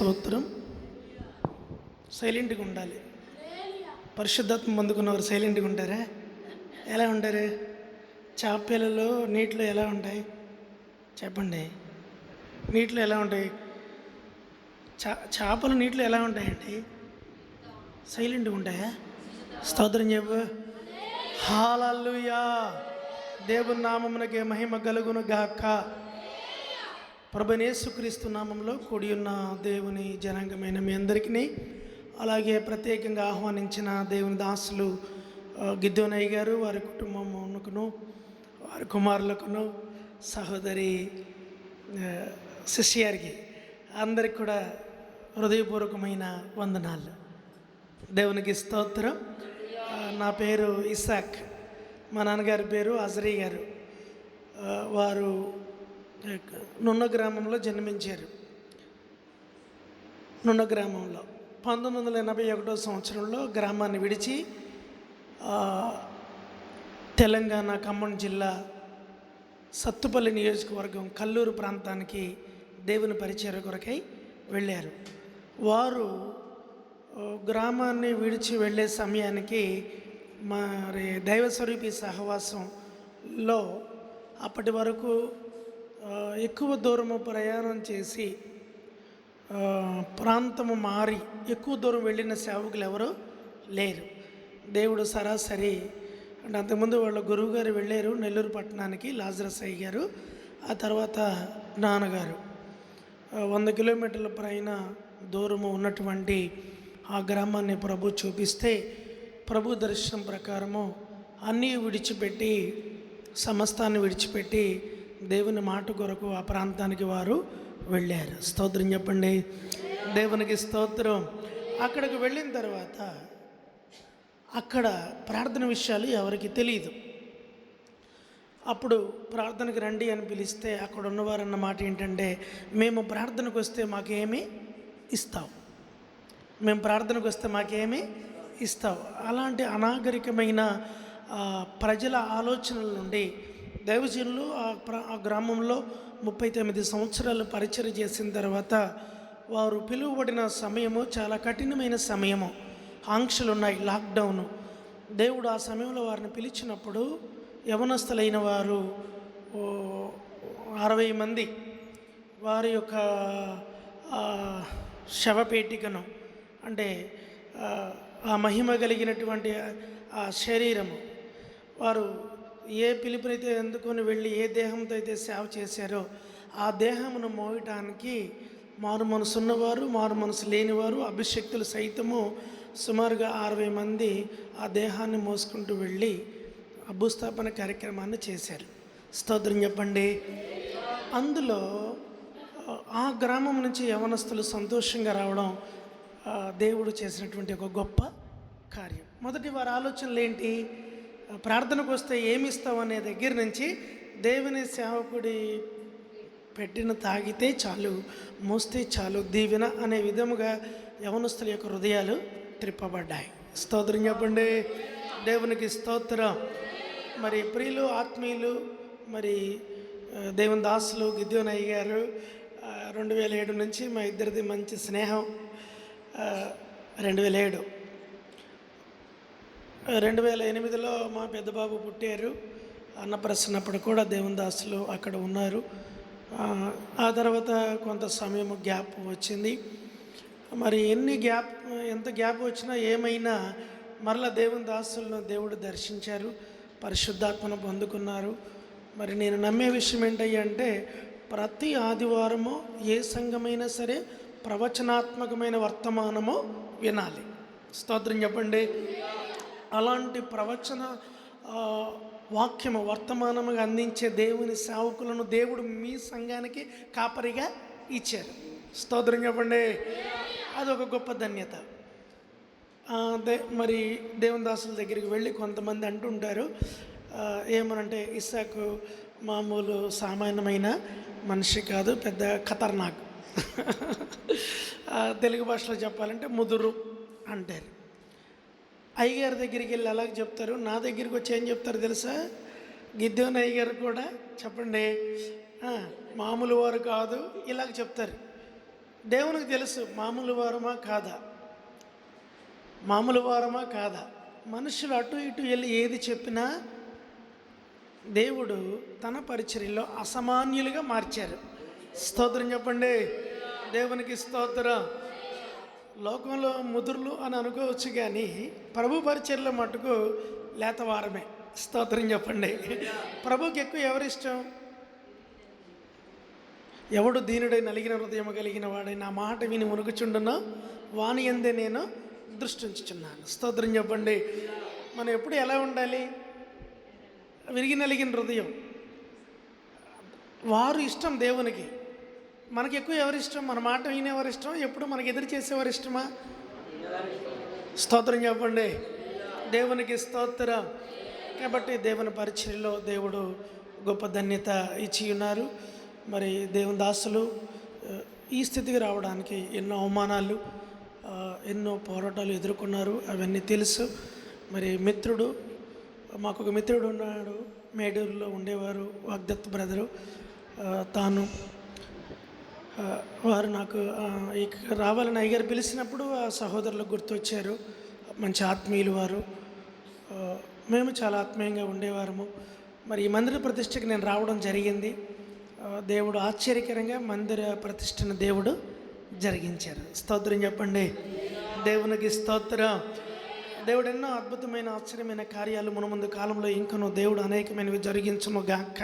స్తోత్రం. సైలెంట్గా ఉండాలి. పరిశుద్ధాత్మ పొందుకున్నవారు సైలెంట్గా ఉంటారా? ఎలా ఉంటారు? చేపలు నీటిలో ఎలా ఉంటాయి చెప్పండి? నీటిలో ఎలా ఉంటాయి? చేపలు నీటిలో ఎలా ఉంటాయండి? సైలెంట్గా ఉంటాయా? స్తోత్రం చెప్పు. హల్లెలూయా. దేవుని నామమునకే మహిమ కలుగును గాక. ప్రభువైన యేసుక్రీస్తు నామంలో కూడి ఉన్న దేవుని జనాంగమైన మీ అందరికీ, అలాగే ప్రత్యేకంగా ఆహ్వానించిన దేవుని దాసులు గిద్దోనయ్య గారు, వారి కుటుంబమునకును, వారి కుమారులకును, సహోదరి శిష్యారికి అందరికి కూడా హృదయపూర్వకమైన వందనాలు. దేవునికి స్తోత్రం. నా పేరు ఇసాక్. మా నాన్నగారి పేరు అజరీ గారు. వారు నున్న గ్రామంలో జన్మించారు. నున్న గ్రామంలో 1981 సంవత్సరంలో గ్రామాన్ని విడిచి తెలంగాణ ఖమ్మం జిల్లా సత్తుపల్లి నియోజకవర్గం కల్లూరు ప్రాంతానికి దేవుని పరిచర్య కొరకై వెళ్ళారు. వారు గ్రామాన్ని విడిచి వెళ్ళే సమయానికి మరి దైవస్వరూపి సహవాసంలో అప్పటి వరకు ఎక్కువ దూరము ప్రయాణం చేసి ప్రాంతము మారి ఎక్కువ దూరం వెళ్ళిన సేవకులు ఎవరూ లేరు. దేవుడు సరాసరి అంటే అంతకుముందు వాళ్ళ గురువు గారు వెళ్ళారు నెల్లూరు పట్టణానికి, లాజరస్ అయ్య గారు. ఆ తర్వాత నాన్నగారు 100 కిలోమీటర్ల పైన దూరము ఉన్నటువంటి ఆ గ్రామాన్ని ప్రభు చూపిస్తే, ప్రభు దర్శనం ప్రకారము అన్నీ విడిచిపెట్టి, సమస్తాన్ని విడిచిపెట్టి దేవుని మాట కొరకు ఆ ప్రాంతానికి వారు వెళ్ళారు. స్తోత్రం చెప్పండి. దేవునికి స్తోత్రం. అక్కడికి వెళ్ళిన తర్వాత అక్కడ ప్రార్థన విషయాలు ఎవరికి తెలియదు. అప్పుడు ప్రార్థనకు రండి అని పిలిస్తే అక్కడ ఉన్నవారు అన్న మాట ఏంటంటే, మేము ప్రార్థనకు వస్తే మాకేమీ ఇస్తావు, మేము ప్రార్థనకు వస్తే మాకేమీ ఇస్తావు. అలాంటి అనాగరికమైన ప్రజల ఆలోచనల నుండి దైవజనులు ఆ గ్రామంలో 39 సంవత్సరాలు పరిచర్య చేసిన తర్వాత వారు పిలువబడిన సమయము చాలా కఠినమైన సమయము. ఆంక్షలు ఉన్నాయి, లాక్డౌను. దేవుడు ఆ సమయంలో వారిని పిలిచినప్పుడు యవనస్తులైన వారు 60 మంది వారి యొక్క శవపేటికను, అంటే ఆ మహిమ కలిగినటువంటి ఆ శరీరము, వారు ఏ పిలుపునైతే అందుకొని వెళ్ళి ఏ దేహంతో అయితే సేవ చేశారో ఆ దేహమును మోయటానికి మారు మనసు ఉన్నవారు, మారు మనసు లేనివారు, అభిషక్తులు సైతము సుమారుగా 60 మంది ఆ దేహాన్ని మోసుకుంటూ వెళ్ళి భూస్థాపన కార్యక్రమాన్ని చేశారు. స్తోత్రం చెప్పండి. అందులో ఆ గ్రామం నుంచి యవనస్తులు సంతోషంగా రావడం దేవుడు చేసినటువంటి ఒక గొప్ప కార్యం. మొదటి వారి ఆలోచనలు ఏంటి? ప్రార్థనకు వస్తే ఏమి ఇస్తావు అనే దగ్గర నుంచి దేవుని సేవకుడి పెట్టిన తాగితే చాలు, మోస్తే చాలు, దీవెన అనే విధముగా యవనస్తుల యొక్క హృదయాలు త్రిప్పబడ్డాయి. స్తోత్రం చెప్పండి. దేవునికి స్తోత్రం. మరి ప్రియులు, ఆత్మీయులు, మరి దేవుని దాసులు గిద్దోనయ్య గారు 2007 నుంచి మా ఇద్దరిది మంచి స్నేహం. 2008లో మా పెద్దబాబు పుట్టారు. అన్నప్రసన్నప్పుడు కూడా దేవుని దాసులు అక్కడ ఉన్నారు. ఆ తర్వాత కొంత సమయం గ్యాప్ వచ్చింది. మరి ఎంత గ్యాప్ వచ్చినా ఏమైనా మరలా దేవుని దాసులను దేవుడు దర్శించారు, పరిశుద్ధాత్మను పొందుకున్నారు. మరి నేను నమ్మే విషయం ఏంటంటే, ప్రతి ఆదివారము ఏ సంఘమైనా సరే ప్రవచనాత్మకమైన వర్తమానము వినాలి. స్తోత్రం చెప్పండి. అలాంటి ప్రవచన వాక్యము వర్తమానముగా అందించే దేవుని సేవకులను దేవుడు మీ సంఘానికి కాపరిగా ఇచ్చారు. స్తోత్రం చెప్పండి. అదొక గొప్ప ధన్యత. మరి దేవుని దాసుల దగ్గరికి వెళ్ళి కొంతమంది అంటుంటారు, ఏమనంటే ఇస్సాకు మామూలు సామాన్యమైన మనిషి కాదు, పెద్ద ఖతర్నాక్. తెలుగు భాషలో చెప్పాలంటే ముదురు అంటారు. అయ్యగారి దగ్గరికి వెళ్ళి అలాగ చెప్తారు. నా దగ్గరికి వచ్చి ఏం చెప్తారు తెలుసా? గిద్దోని అయ్యగారు కూడా చెప్పండి, మామూలు వారు కాదు, ఇలాగ చెప్తారు. దేవునికి తెలుసు మామూలు వారమా కాదా, మామూలు వారమా కాదా. మనుషులు అటు ఇటు వెళ్ళి ఏది చెప్పినా దేవుడు తన పరిచర్యలో అసామాన్యులుగా మార్చారు. స్తోత్రం చెప్పండి, దేవునికి స్తోత్రం. లోకంలో ముదురులు అని అనుకోవచ్చు, కానీ ప్రభు పరిచర్యలో మటుకు లేతవారమే. స్తోత్రం చెప్పండి. ప్రభుకి ఎక్కువ ఎవరిష్టం? ఎవడు దీనుడై నలిగిన హృదయం కలిగిన వాడై నా మాట విని మునుగుచుండునో వాని యందే నేను దృష్టి ఉంచుచున్నాను. స్తోత్రం చెప్పండి. మనం ఎప్పుడు ఎలా ఉండాలి? విరిగి నలిగిన హృదయం. వారు ఇష్టం దేవునికి. మనకి ఎక్కువ ఎవరిష్టం? మన మాట వినేవారిష్టం, ఎప్పుడు మనకి ఎదురు చేసేవారు ఇష్టమా? స్తోత్రం చెప్పండి, దేవునికి స్తోత్రం. కాబట్టి దేవుని పరిచర్యలో దేవుడు గొప్ప ధన్యత ఇచ్చి ఉన్నారు. మరి దేవుని దాసులు ఈ స్థితికి రావడానికి ఎన్నో అవమానాలు, ఎన్నో పోరాటాలు ఎదుర్కొన్నారు, అవన్నీ తెలుసు. మరి మిత్రుడు, మాకు ఒక మిత్రుడు ఉన్నాడు, మేడూరులో ఉండేవారు, వాగ్దత్ బ్రదరు. తాను వారు నాకు ఇక్కడ రావాలని అయ్యగారు పిలిచినప్పుడు ఆ సహోదరులు గుర్తొచ్చారు. మంచి ఆత్మీయులు వారు. మేము చాలా ఆత్మీయంగా ఉండేవారము. మరి ఈ మందిర ప్రతిష్టకి నేను రావడం జరిగింది. దేవుడు ఆశ్చర్యకరంగా మందిర ప్రతిష్టను దేవుడు జరిగించారు. స్తోత్రం చెప్పండి, దేవునికి స్తోత్రం. దేవుడు ఎన్నో అద్భుతమైన ఆశ్చర్యమైన కార్యాలు మన ముందు కాలంలో ఇంకనూ దేవుడు అనేకమైనవి జరిగించును గాక.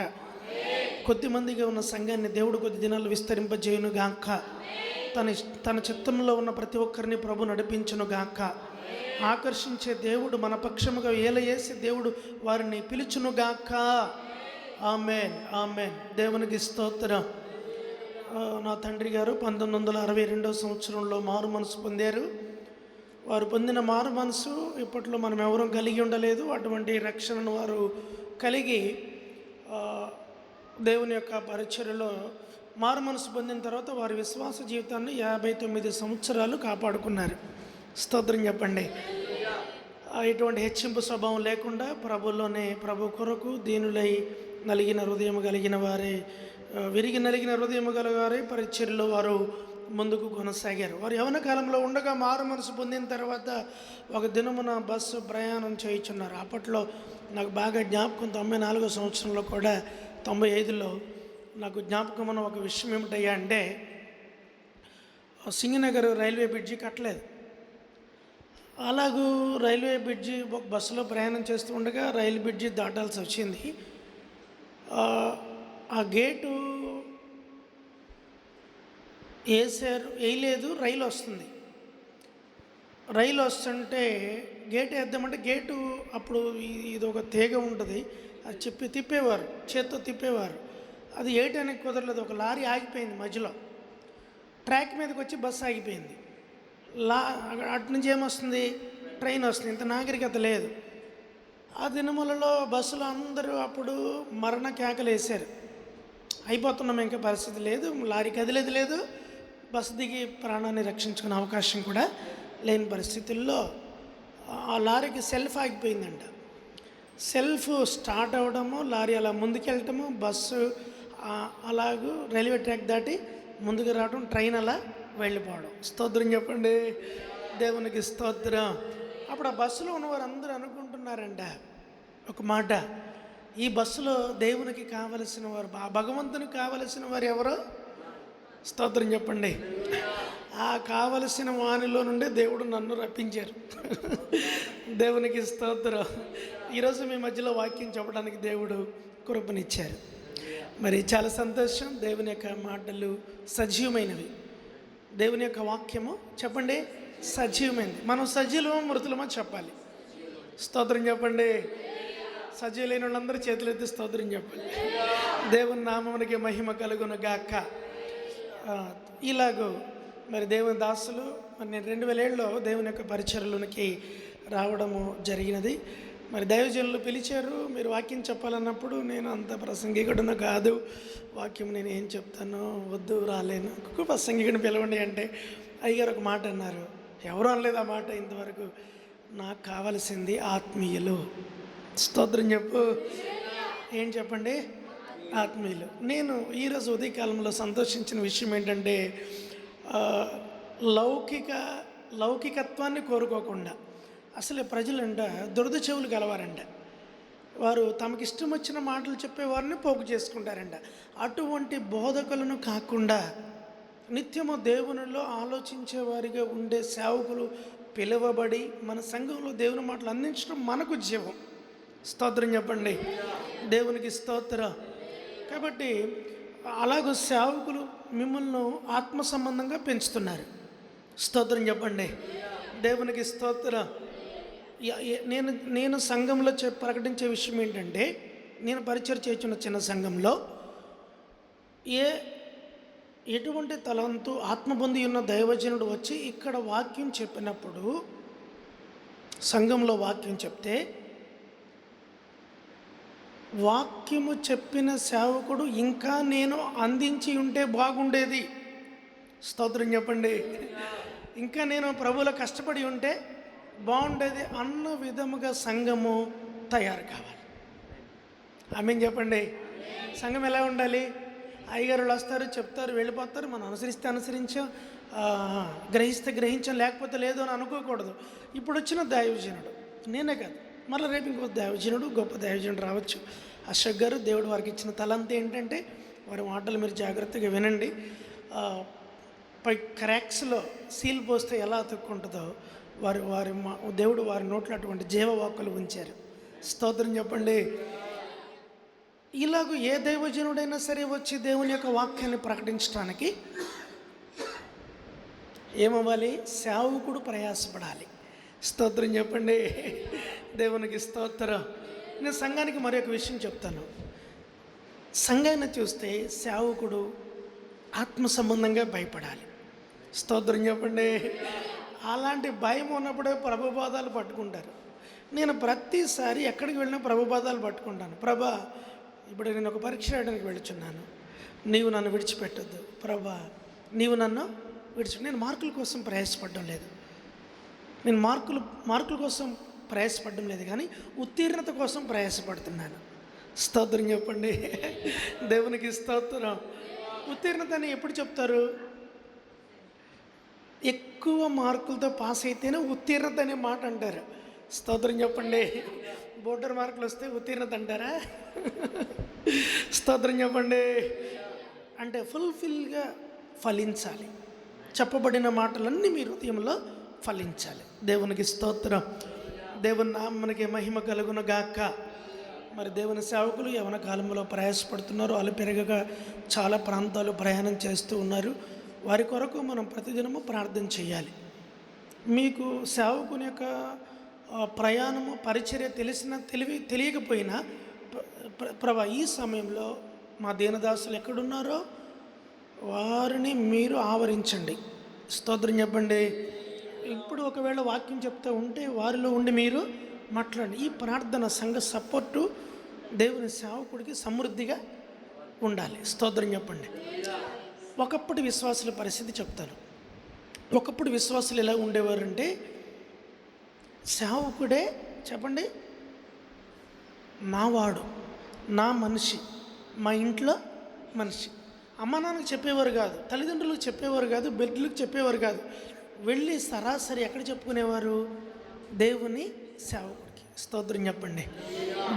కొద్దిమందిగా ఉన్న సంఘాన్ని దేవుడు కొద్ది దినాలు విస్తరింపజేయును గాక. తన చిత్తంలో ఉన్న ప్రతి ఒక్కరిని ప్రభు నడిపించును గాక. ఆకర్షించే దేవుడు మన పక్షముగా ఏలయేసి దేవుడు వారిని పిలుచును గాక. Amen, amen. దేవునికి స్తోత్రం. నా తండ్రి గారు 1962 సంవత్సరంలో మారు మనసు పొందారు. వారు పొందిన మారు మనసు ఇప్పట్లో మనం ఎవరూ కలిగి ఉండలేదు. అటువంటి రక్షణను వారు కలిగి దేవుని యొక్క పరిచర్యలో మారు మనసు పొందిన తర్వాత వారి విశ్వాస జీవితాన్ని 59 సంవత్సరాలు కాపాడుకున్నారు. స్తోత్రం చెప్పండి. ఎటువంటి హెచ్చింపు స్వభావం లేకుండా ప్రభులోనే ప్రభు కొరకు దీనులై నలిగిన హృదయం కలిగిన వారే, విరిగి నలిగిన హృదయం గలవారే పరిచర్యలో వారు ముందుకు కొనసాగారు. వారు యవ్వన కాలంలో ఉండగా మారు మనసు పొందిన తర్వాత ఒక దినమున బస్సు ప్రయాణం చేయించున్నారు. అప్పట్లో నాకు బాగా జ్ఞాపకం, 94 సంవత్సరంలో కూడా 95లో నాకు జ్ఞాపకం ఉన్న ఒక విషయం ఏమిటయ్యా అంటే, సింగనగర్ రైల్వే బ్రిడ్జి కట్టలేదు. అలాగూ రైల్వే బ్రిడ్జి బస్సులో ప్రయాణం చేస్తూ ఉండగా రైలు బ్రిడ్జి దాటాల్సి వచ్చింది. ఆ గేటు వేయలేదు. రైలు వస్తుంది. రైలు వస్తుంటే గేటు వేద్దామంటే గేటు అప్పుడు ఇది ఒక తీగ ఉంటుంది, అది తిప్పేవారు, చేత్తో తిప్పేవారు. అది వేయటానికి కుదరలేదు. ఒక లారీ ఆగిపోయింది మధ్యలో. ట్రాక్ మీదకి వచ్చి బస్సు ఆగిపోయింది. అటు నుంచి ఏమొస్తుంది? ట్రైన్ వస్తుంది. ఇంత నాగరికత లేదు. ఆ దినములలో బస్సులో అందరూ అప్పుడు మరణ కేకలు వేశారు. అయిపోతున్నాం, ఇంకా పరిస్థితి లేదు, లారీ కదిలేదు లేదు, బస్సు దిగి ప్రాణాన్ని రక్షించుకునే అవకాశం కూడా లేని పరిస్థితుల్లో ఆ లారీకి సెల్ఫ్ ఆగిపోయిందంట. సెల్ఫ్ స్టార్ట్ అవ్వడము, లారీ అలా ముందుకెళ్ళటము, బస్సు అలాగూ రైల్వే ట్రాక్ దాటి ముందుకు రావడం, ట్రైన్ అలా వెళ్ళిపోవడం. స్తోత్రం చెప్పండి, దేవునికి స్తోత్రం. అప్పుడు ఆ బస్సులో ఉన్నవారు అందరూ అనుకుంటున్నారంట ఒక మాట, ఈ బస్సులో దేవునికి కావలసిన వారు, భగవంతునికి కావలసిన వారు ఎవరో? స్తోత్రం చెప్పండి. ఆ కావలసిన వానిలో నుండి దేవుడు నన్ను రప్పించారు. దేవునికి స్తోత్రం. ఈరోజు మీ మధ్యలో వాక్యం చెప్పడానికి దేవుడు కృపనిచ్చారు. మరి చాలా సంతోషం. దేవుని యొక్క మాటలు సజీవమైనవి. దేవుని యొక్క వాక్యము చెప్పండి సజీవమైనది. మనం సజీవమో మృతులమో చెప్పాలి. స్తోత్రం చెప్పండి. సజీవులైన వాళ్ళందరూ చేతులెత్తి స్తోత్రం చెప్పండి. దేవుని నామమునికి మహిమ కలుగును గాక. ఇలాగూ మరి దేవుని దాసులు, మరి నేను 2007లో దేవుని యొక్క పరిచర్యలోనికి రావడము జరిగినది. మరి దైవజనులు పిలిచారు, మీరు వాక్యం చెప్పాలన్నప్పుడు నేను అంత ప్రసంగికుడును కాదు, వాక్యం నేను ఏం చెప్తానో, వద్దు రాలేను, ప్రసంగికుడిని పిలవండి అంటే అయ్యగారు ఒక మాట అన్నారు. ఎవరు అనలేదు ఆ మాట ఇంతవరకు. నాకు కావలసింది ఆత్మీయులు. స్తోత్రం చెప్పు. ఏం చెప్పండి? ఆత్మీయులు. నేను ఈరోజు ఉదయకాలంలో సంతోషించిన విషయం ఏంటంటే, ఆ, లౌకిక లౌకికత్వాన్ని కోరుకోకుండా, అసలు ప్రజలంట దురద చెవులు గలవారంట. వారు తమకిష్టం వచ్చిన మాటలు చెప్పేవారిని పోగు చేసుకుంటారంట. అటువంటి బోధకులను కాకుండా నిత్యము దేవునిలో ఆలోచించేవారిగా ఉండే సేవకులు పిలువబడి మన సంఘంలో దేవుని మాటలు అందించడం మనకు జీవం. స్తోత్రం చెప్పండి, దేవునికి స్తోత్రం. కాబట్టి అలాగూ సేవకులు మిమ్మల్ని ఆత్మ సంబంధంగా పెంచుతున్నారు. స్తోత్రం చెప్పండి, దేవునికి స్తోత్రం. నేను సంఘంలో ప్రకటించే విషయం ఏంటంటే, నేను పరిచయం చేస్తున్న చిన్న సంఘంలో ఎటువంటి తలంతు ఆత్మ పొంది ఉన్న దైవజనుడు వచ్చి ఇక్కడ వాక్యం చెప్పినప్పుడు, సంఘంలో వాక్యం చెప్తే, వాక్యము చెప్పిన సేవకుడు ఇంకా నేను అందించి ఉంటే బాగుండేది. స్తోత్రం చెప్పండి, ఇంకా నేను ప్రభువులో కష్టపడి ఉంటే బాగుండేది అన్న విధముగా సంఘము తయారు కావాలి. ఆమేన్ చెప్పండి. సంఘం ఎలా ఉండాలి? అయ్యగారులు వస్తారు, చెప్తారు, వెళ్ళిపోతారు. మనం అనుసరిస్తే అనుసరించాం, గ్రహిస్తే గ్రహించాం, లేకపోతే లేదు అని అనుకోకూడదు. ఇప్పుడు వచ్చిన దైవజనుడు నేనే కాదు, మళ్ళీ రేపు ఇంకో దైవజనుడు, గొప్ప దైవజనుడు రావచ్చు. అశోక్ గారు, దేవుడు వారికి ఇచ్చిన తలంత ఏంటంటే, వారి మాటలు మీరు జాగ్రత్తగా వినండి. పై క్రాక్స్లో సీల్ పోస్తే ఎలా అతుక్కుంటుందో దేవుడు వారి నోట్లో అటువంటి జీవవాక్కులు ఉంచారు. స్తోత్రం చెప్పండి. ఇలాగూ ఏ దైవజనుడైనా సరే వచ్చి దేవుని యొక్క వాక్యాన్ని ప్రకటించడానికి ఏమవ్వాలి? సేవకుడు ప్రయాసపడాలి. స్తోత్రం చెప్పండి, దేవునికి స్తోత్రం. నేను సంఘానికి మరి ఒక విషయం చెప్తాను. సంఘాన్ని చూస్తే సేవకుడు ఆత్మ సంబంధంగా భయపడాలి. స్తోత్రం చెప్పండి. అలాంటి భయం ఉన్నప్పుడే ప్రభుపాదాలు పట్టుకుంటారు. నేను ప్రతిసారి ఎక్కడికి వెళ్ళినా ప్రభుపాదాలు పట్టుకుంటాను. ప్రభా, ఇప్పుడు నేను ఒక పరీక్ష రాయడానికి వెళుచున్నాను, నీవు నన్ను విడిచిపెట్టద్దు ప్రభా, నీవు నన్ను నేను మార్కుల కోసం ప్రయాసపడడం లేదు. నేను మార్కుల కోసం ప్రయాసపడడం లేదు, కానీ ఉత్తీర్ణత కోసం ప్రయాసపడుతున్నాను. స్తోత్రం చెప్పండి, దేవునికి స్తోత్రం. ఉత్తీర్ణత అని ఎప్పుడు చెప్తారు? ఎక్కువ మార్కులతో పాస్ అయితేనే ఉత్తీర్ణత అనే మాట అంటారు. స్తోత్రం చెప్పండి. బోర్డర్ మార్కులు వస్తే ఉత్తీర్ణత అంటారా? స్తోత్రం చెప్పండి. అంటే ఫుల్ఫిల్గా ఫలించాలి. చెప్పబడిన మాటలన్నీ మీ హృదయంలో ఫలించాలి. దేవునికి స్తోత్రం. దేవుని నామమునకి మహిమ కలుగును గాక. మరి దేవుని సేవకులు యవన కాలంలో ప్రయాసపడుతున్నారు. వాళ్ళు పెరగగా చాలా ప్రాంతాలు ప్రయాణం చేస్తూ ఉన్నారు. వారి కొరకు మనం ప్రతిదినము ప్రార్థన చేయాలి. మీకు సేవకుని యొక్క ప్రయాణము, పరిచర్య తెలియకపోయినా ప్రభా, ఈ సమయంలో మా దీనదాసులు ఎక్కడున్నారో వారిని మీరు ఆవరించండి. స్తోత్రం చెప్పండి. ఇప్పుడు ఒకవేళ వాక్యం చెప్తూ ఉంటే వారిలో ఉండి మీరు మాట్లాడండి. ఈ ప్రార్థన సంఘ సపోర్టు దేవుని సేవకుడికి సమృద్ధిగా ఉండాలి. స్తోత్రం చెప్పండి. ఒకప్పుడు విశ్వాసుల పరిస్థితి చెప్తాను. ఒకప్పుడు విశ్వాసులు ఎలా ఉండేవారంటే, సేవకుడే చెప్పండి నావాడు, నా మనిషి, మా ఇంట్లో మనిషి. అమ్మ నాన్నకు చెప్పేవారు కాదు, తల్లిదండ్రులకు చెప్పేవారు కాదు, బిడ్డలకు చెప్పేవారు కాదు. వెళ్ళి సరాసరి ఎక్కడ చెప్పుకునేవారు? దేవుని సేవకుడికి. స్తోత్రం చెప్పండి,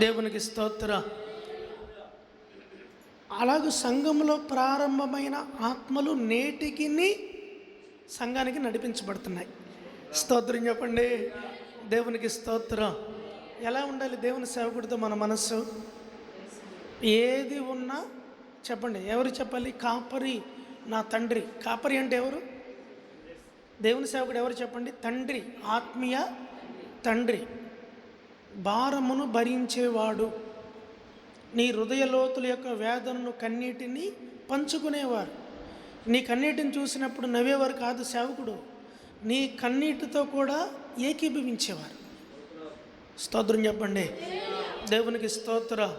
దేవునికి స్తోత్రం. అలాగే సంఘంలో ప్రారంభమైన ఆత్మలు నేటికి సంఘానికి నడిపించబడుతున్నాయి. స్తోత్రం చెప్పండి, దేవునికి స్తోత్రం. ఎలా ఉండాలి దేవుని సేవకుడితో మన మనస్సు? ఏది ఉన్నా చెప్పండి, ఎవరు చెప్పాలి? కాపరి, నా తండ్రి. కాపరి అంటే ఎవరు? దేవుని సేవకుడు ఎవరు చెప్పండి? తండ్రి, ఆత్మీయ తండ్రి. భారమును భరించేవాడు, నీ హృదయ లోతుల యొక్క వేదనను, కన్నీటిని పంచుకునేవారు. నీ కన్నీటిని చూసినప్పుడు నవ్వేవారు కాదు సేవకుడు, నీ కన్నీటితో కూడా ఏకీభవించేవారు. స్తోత్రం చెప్పండి, దేవునికి స్తోత్రం.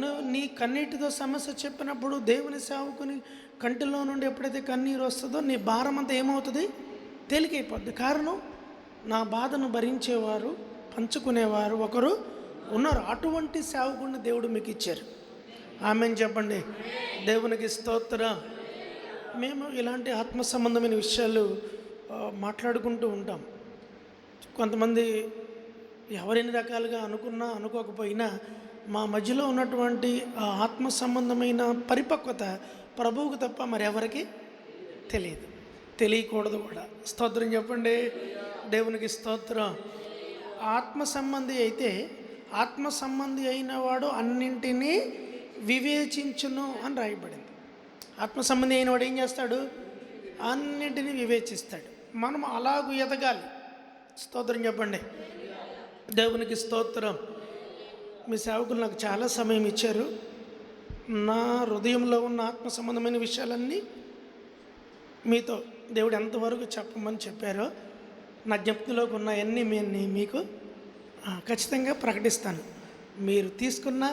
నువ్వు నీ కన్నీటితో సమస్య చెప్పినప్పుడు దేవుని సేవకుని కంటిలో నుండి ఎప్పుడైతే కన్నీరు వస్తుందో నీ భారం అంతా ఏమవుతుంది? తేలికైపోద్ది. కారణం, నా బాధను భరించేవారు, పంచుకునేవారు ఒకరు ఉన్నారు. అటువంటి సేవకుడిని దేవుడు మీకు ఇచ్చారు. ఆమేన్ చెప్పండి, దేవునికి స్తోత్రం. మేము ఇలాంటి ఆత్మ సంబంధమైన విషయాలు మాట్లాడుకుంటూ ఉంటాం. కొంతమంది ఎవరెన్ని రకాలుగా అనుకున్నా అనుకోకపోయినా మా మధ్యలో ఉన్నటువంటి ఆ ఆత్మ సంబంధమైన పరిపక్వత ప్రభువుకు తప్ప మరెవరికి తెలియదు, తెలియకూడదు కూడా. స్తోత్రం చెప్పండి, దేవునికి స్తోత్రం. ఆత్మ సంబంధి అయితే ఆత్మ సంబంధి అయిన వాడు అన్నింటినీ వివేచించును అని రాయబడింది. ఆత్మ సంబంధి అయిన వాడు ఏం చేస్తాడు? అన్నింటినీ వివేచిస్తాడు. మనం అలాగూ ఎదగాలి. స్తోత్రం చెప్పండి, దేవునికి స్తోత్రం. మీ సేవకులు నాకు చాలా సమయం ఇచ్చారు. నా హృదయంలో ఉన్న ఆత్మ సంబంధమైన విషయాలన్నీ మీతో దేవుడు ఎంతవరకు చెప్పమని చెప్పారో నా జ్ఞప్తిలోకి ఉన్నాయన్నీ మీకు ఖచ్చితంగా ప్రకటిస్తాను. మీరు తీసుకున్నా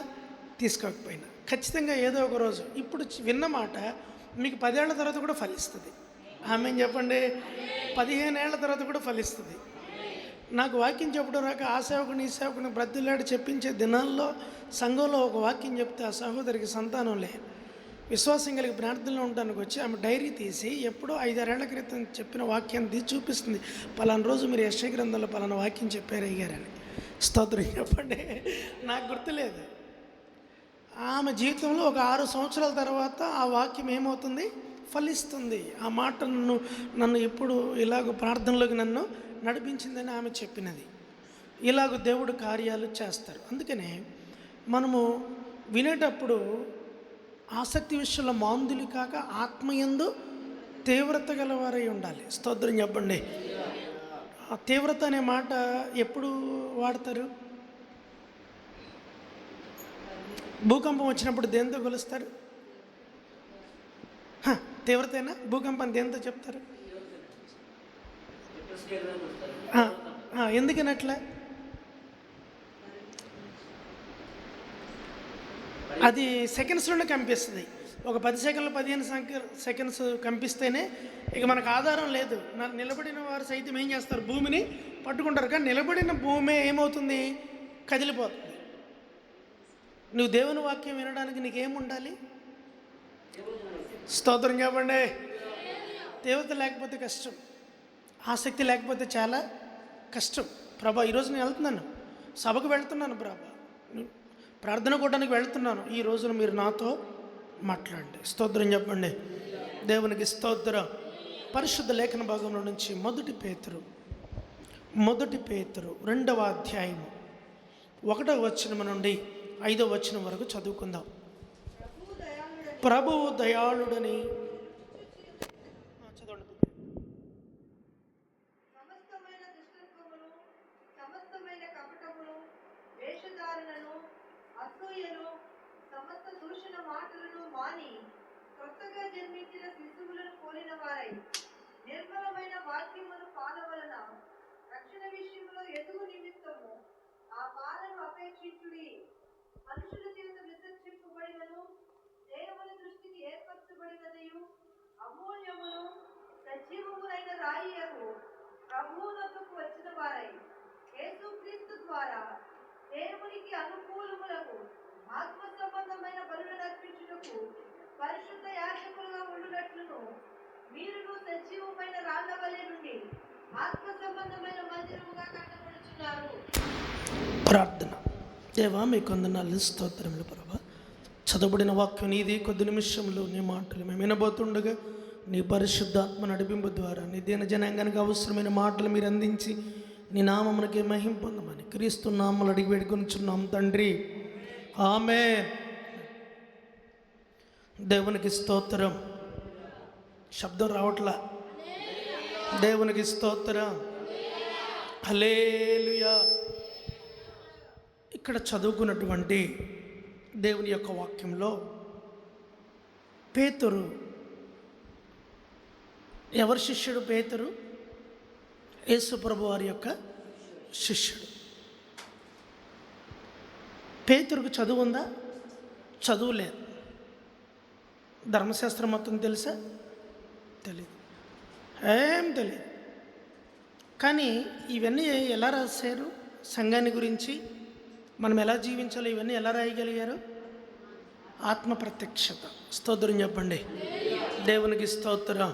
తీసుకోకపోయినా ఖచ్చితంగా ఏదో ఒక రోజు ఇప్పుడు విన్న మాట మీకు 10 ఏళ్ల తర్వాత కూడా ఫలిస్తుంది. ఆమేన్ చెప్పండి. 15 ఏళ్ల తర్వాత కూడా ఫలిస్తుంది. నాకు వాక్యం చెప్పడం రాక ఆ సేవకుని ఈ సేవకుని బ్రతిలాడి చెప్పించే దినాల్లో సంఘంలో ఒక వాక్యం చెప్తే ఆ సహోదరికి సంతానం లేదు. విశ్వాసం కలిగి ప్రార్థనలో ఉండడానికి వచ్చి ఆమె డైరీ తీసి ఎప్పుడో 5-6 ఏళ్ల క్రితం చెప్పిన వాక్యాన్ని తీసి చూపిస్తుంది. పలానా రోజు మీరు యెషయా గ్రంథంలో పలానా వాక్యం చెప్పారు అయ్యారని. స్తోత్రం చెప్పండి. నాకు గుర్తులేదు. ఆమె జీవితంలో ఒక 6 సంవత్సరాల తర్వాత ఆ వాక్యం ఏమవుతుంది? ఫలిస్తుంది. ఆ మాట నన్ను ఎప్పుడు ఇలాగ ప్రార్థనలోకి నన్ను నడిపించిందని ఆమె చెప్పినది. ఇలాగ దేవుడు కార్యాలు చేస్తారు. అందుకనే మనము వినేటప్పుడు ఆసక్తి విషయంలో మాందులు కాక ఆత్మయందు తీవ్రత గలవారై ఉండాలి. స్తోత్రం చెప్పండి. ఆ తీవ్రత అనే మాట ఎప్పుడు వాడతారు? భూకంపం వచ్చినప్పుడు దేంతో కొలుస్తారు? తీవ్రతైనా భూకంపం దేంతో చెప్తారు? ఎందుకని అట్లా? అది సెకండ్స్లోనే కంపిస్తుంది. ఒక 10 సెకండ్లు 15 సెకండ్స్ కంపిస్తేనే ఇక మనకు ఆధారం లేదు. నిలబడిన వారు సైతం ఏం చేస్తారు? భూమిని పట్టుకుంటారు. కానీ నిలబడిన భూమి ఏమవుతుంది? కదిలిపోతుంది. నువ్వు దేవుని వాక్యం వినడానికి నీకేముండాలి? స్తోత్రం చెప్పండి. తీవ్రత లేకపోతే కష్టం, ఆసక్తి లేకపోతే చాలా కష్టం. ప్రభా ఈరోజు నేను వెళ్తున్నాను, సభకు వెళ్తున్నాను, ప్రభా ప్రార్థన కూడడానికి వెళ్తున్నాను, ఈ రోజున మీరు నాతో మాట్లాడండి. స్తోత్రం చెప్పండి, దేవునికి స్తోత్రం. పరిశుద్ధ లేఖన భాగంలో నుంచి మొదటి పేతురు 2వ అధ్యాయము 1వ వచనం నుండి 5వ వచనం వరకు చదువుకుందాం. ప్రభువు దయాళుడని చదవండి. అసూయను సమస్త దూషణ మాటలను మాని కొత్తగా జన్మించిన శిశువులను పోలిన వారై నిర్మలమైన వాక్యమును పాలవలన రక్షణ విషయంలో ఎదుగు నిమిత్తము ఆ పాలను అపేక్షించుడి. మనుషుల చేత విసర్జింపబడినను దేవుని దృష్టికి ఏర్పరచబడినదియు అమూల్యమును సజీవములైన రాయియకు ప్రభువునకు వచ్చిన వారై యేసుక్రీస్తు ద్వారా దేవునికి అనుకూలములకు ఆత్మ సంబంధమైన బలులను అర్పించుటకు పరిశుద్ధ యాజకులుగా ఉండునట్లును మీరును సజీవమైన రాళ్ల వలె నుండి ఆత్మ సంబంధమైన మందిరముగా కట్టబడుచున్నారు. ప్రార్థన. దేవా మీకు వందనాలు, స్తోత్రములు. ప్రభా చదవబడిన వాక్యం నీది. కొద్ది నిమిషంలో నీ మాటలు మేము వినబోతుండగా నీ పరిశుద్ధాత్మ నడిపింపు ద్వారా నీ దీన జనాంగానికి అవసరమైన మాటలు మీరు అందించి నీ నామమునకే మహిమ పొందమని క్రీస్తు నామములు అడిగి వేడుకొనిచున్నాం తండ్రి, ఆమేన్. దేవునికి స్తోత్రం. శబ్దం రావట్లా. దేవునికి స్తోత్రం. హల్లెలూయా. ఇక్కడ చదువుకున్నటువంటి దేవుని యొక్క వాక్యంలో పేతురు ఎవరి శిష్యుడు? పేతురు యేసు ప్రభు వారి యొక్క శిష్యుడు. పేతురుకు చదువు ఉందా? చదువు లేదు. ధర్మశాస్త్రం మొత్తం తెలుసా? తెలియదు, ఏం తెలియదు. కానీ ఇవన్నీ ఎలా రాశారు? సంఘాన్ని గురించి మనం ఎలా జీవించాలో ఇవన్నీ ఎలా రాయగలిగారు? ఆత్మ ప్రత్యక్షత. స్తోత్రం చెప్పండి, దేవునికి స్తోత్రం.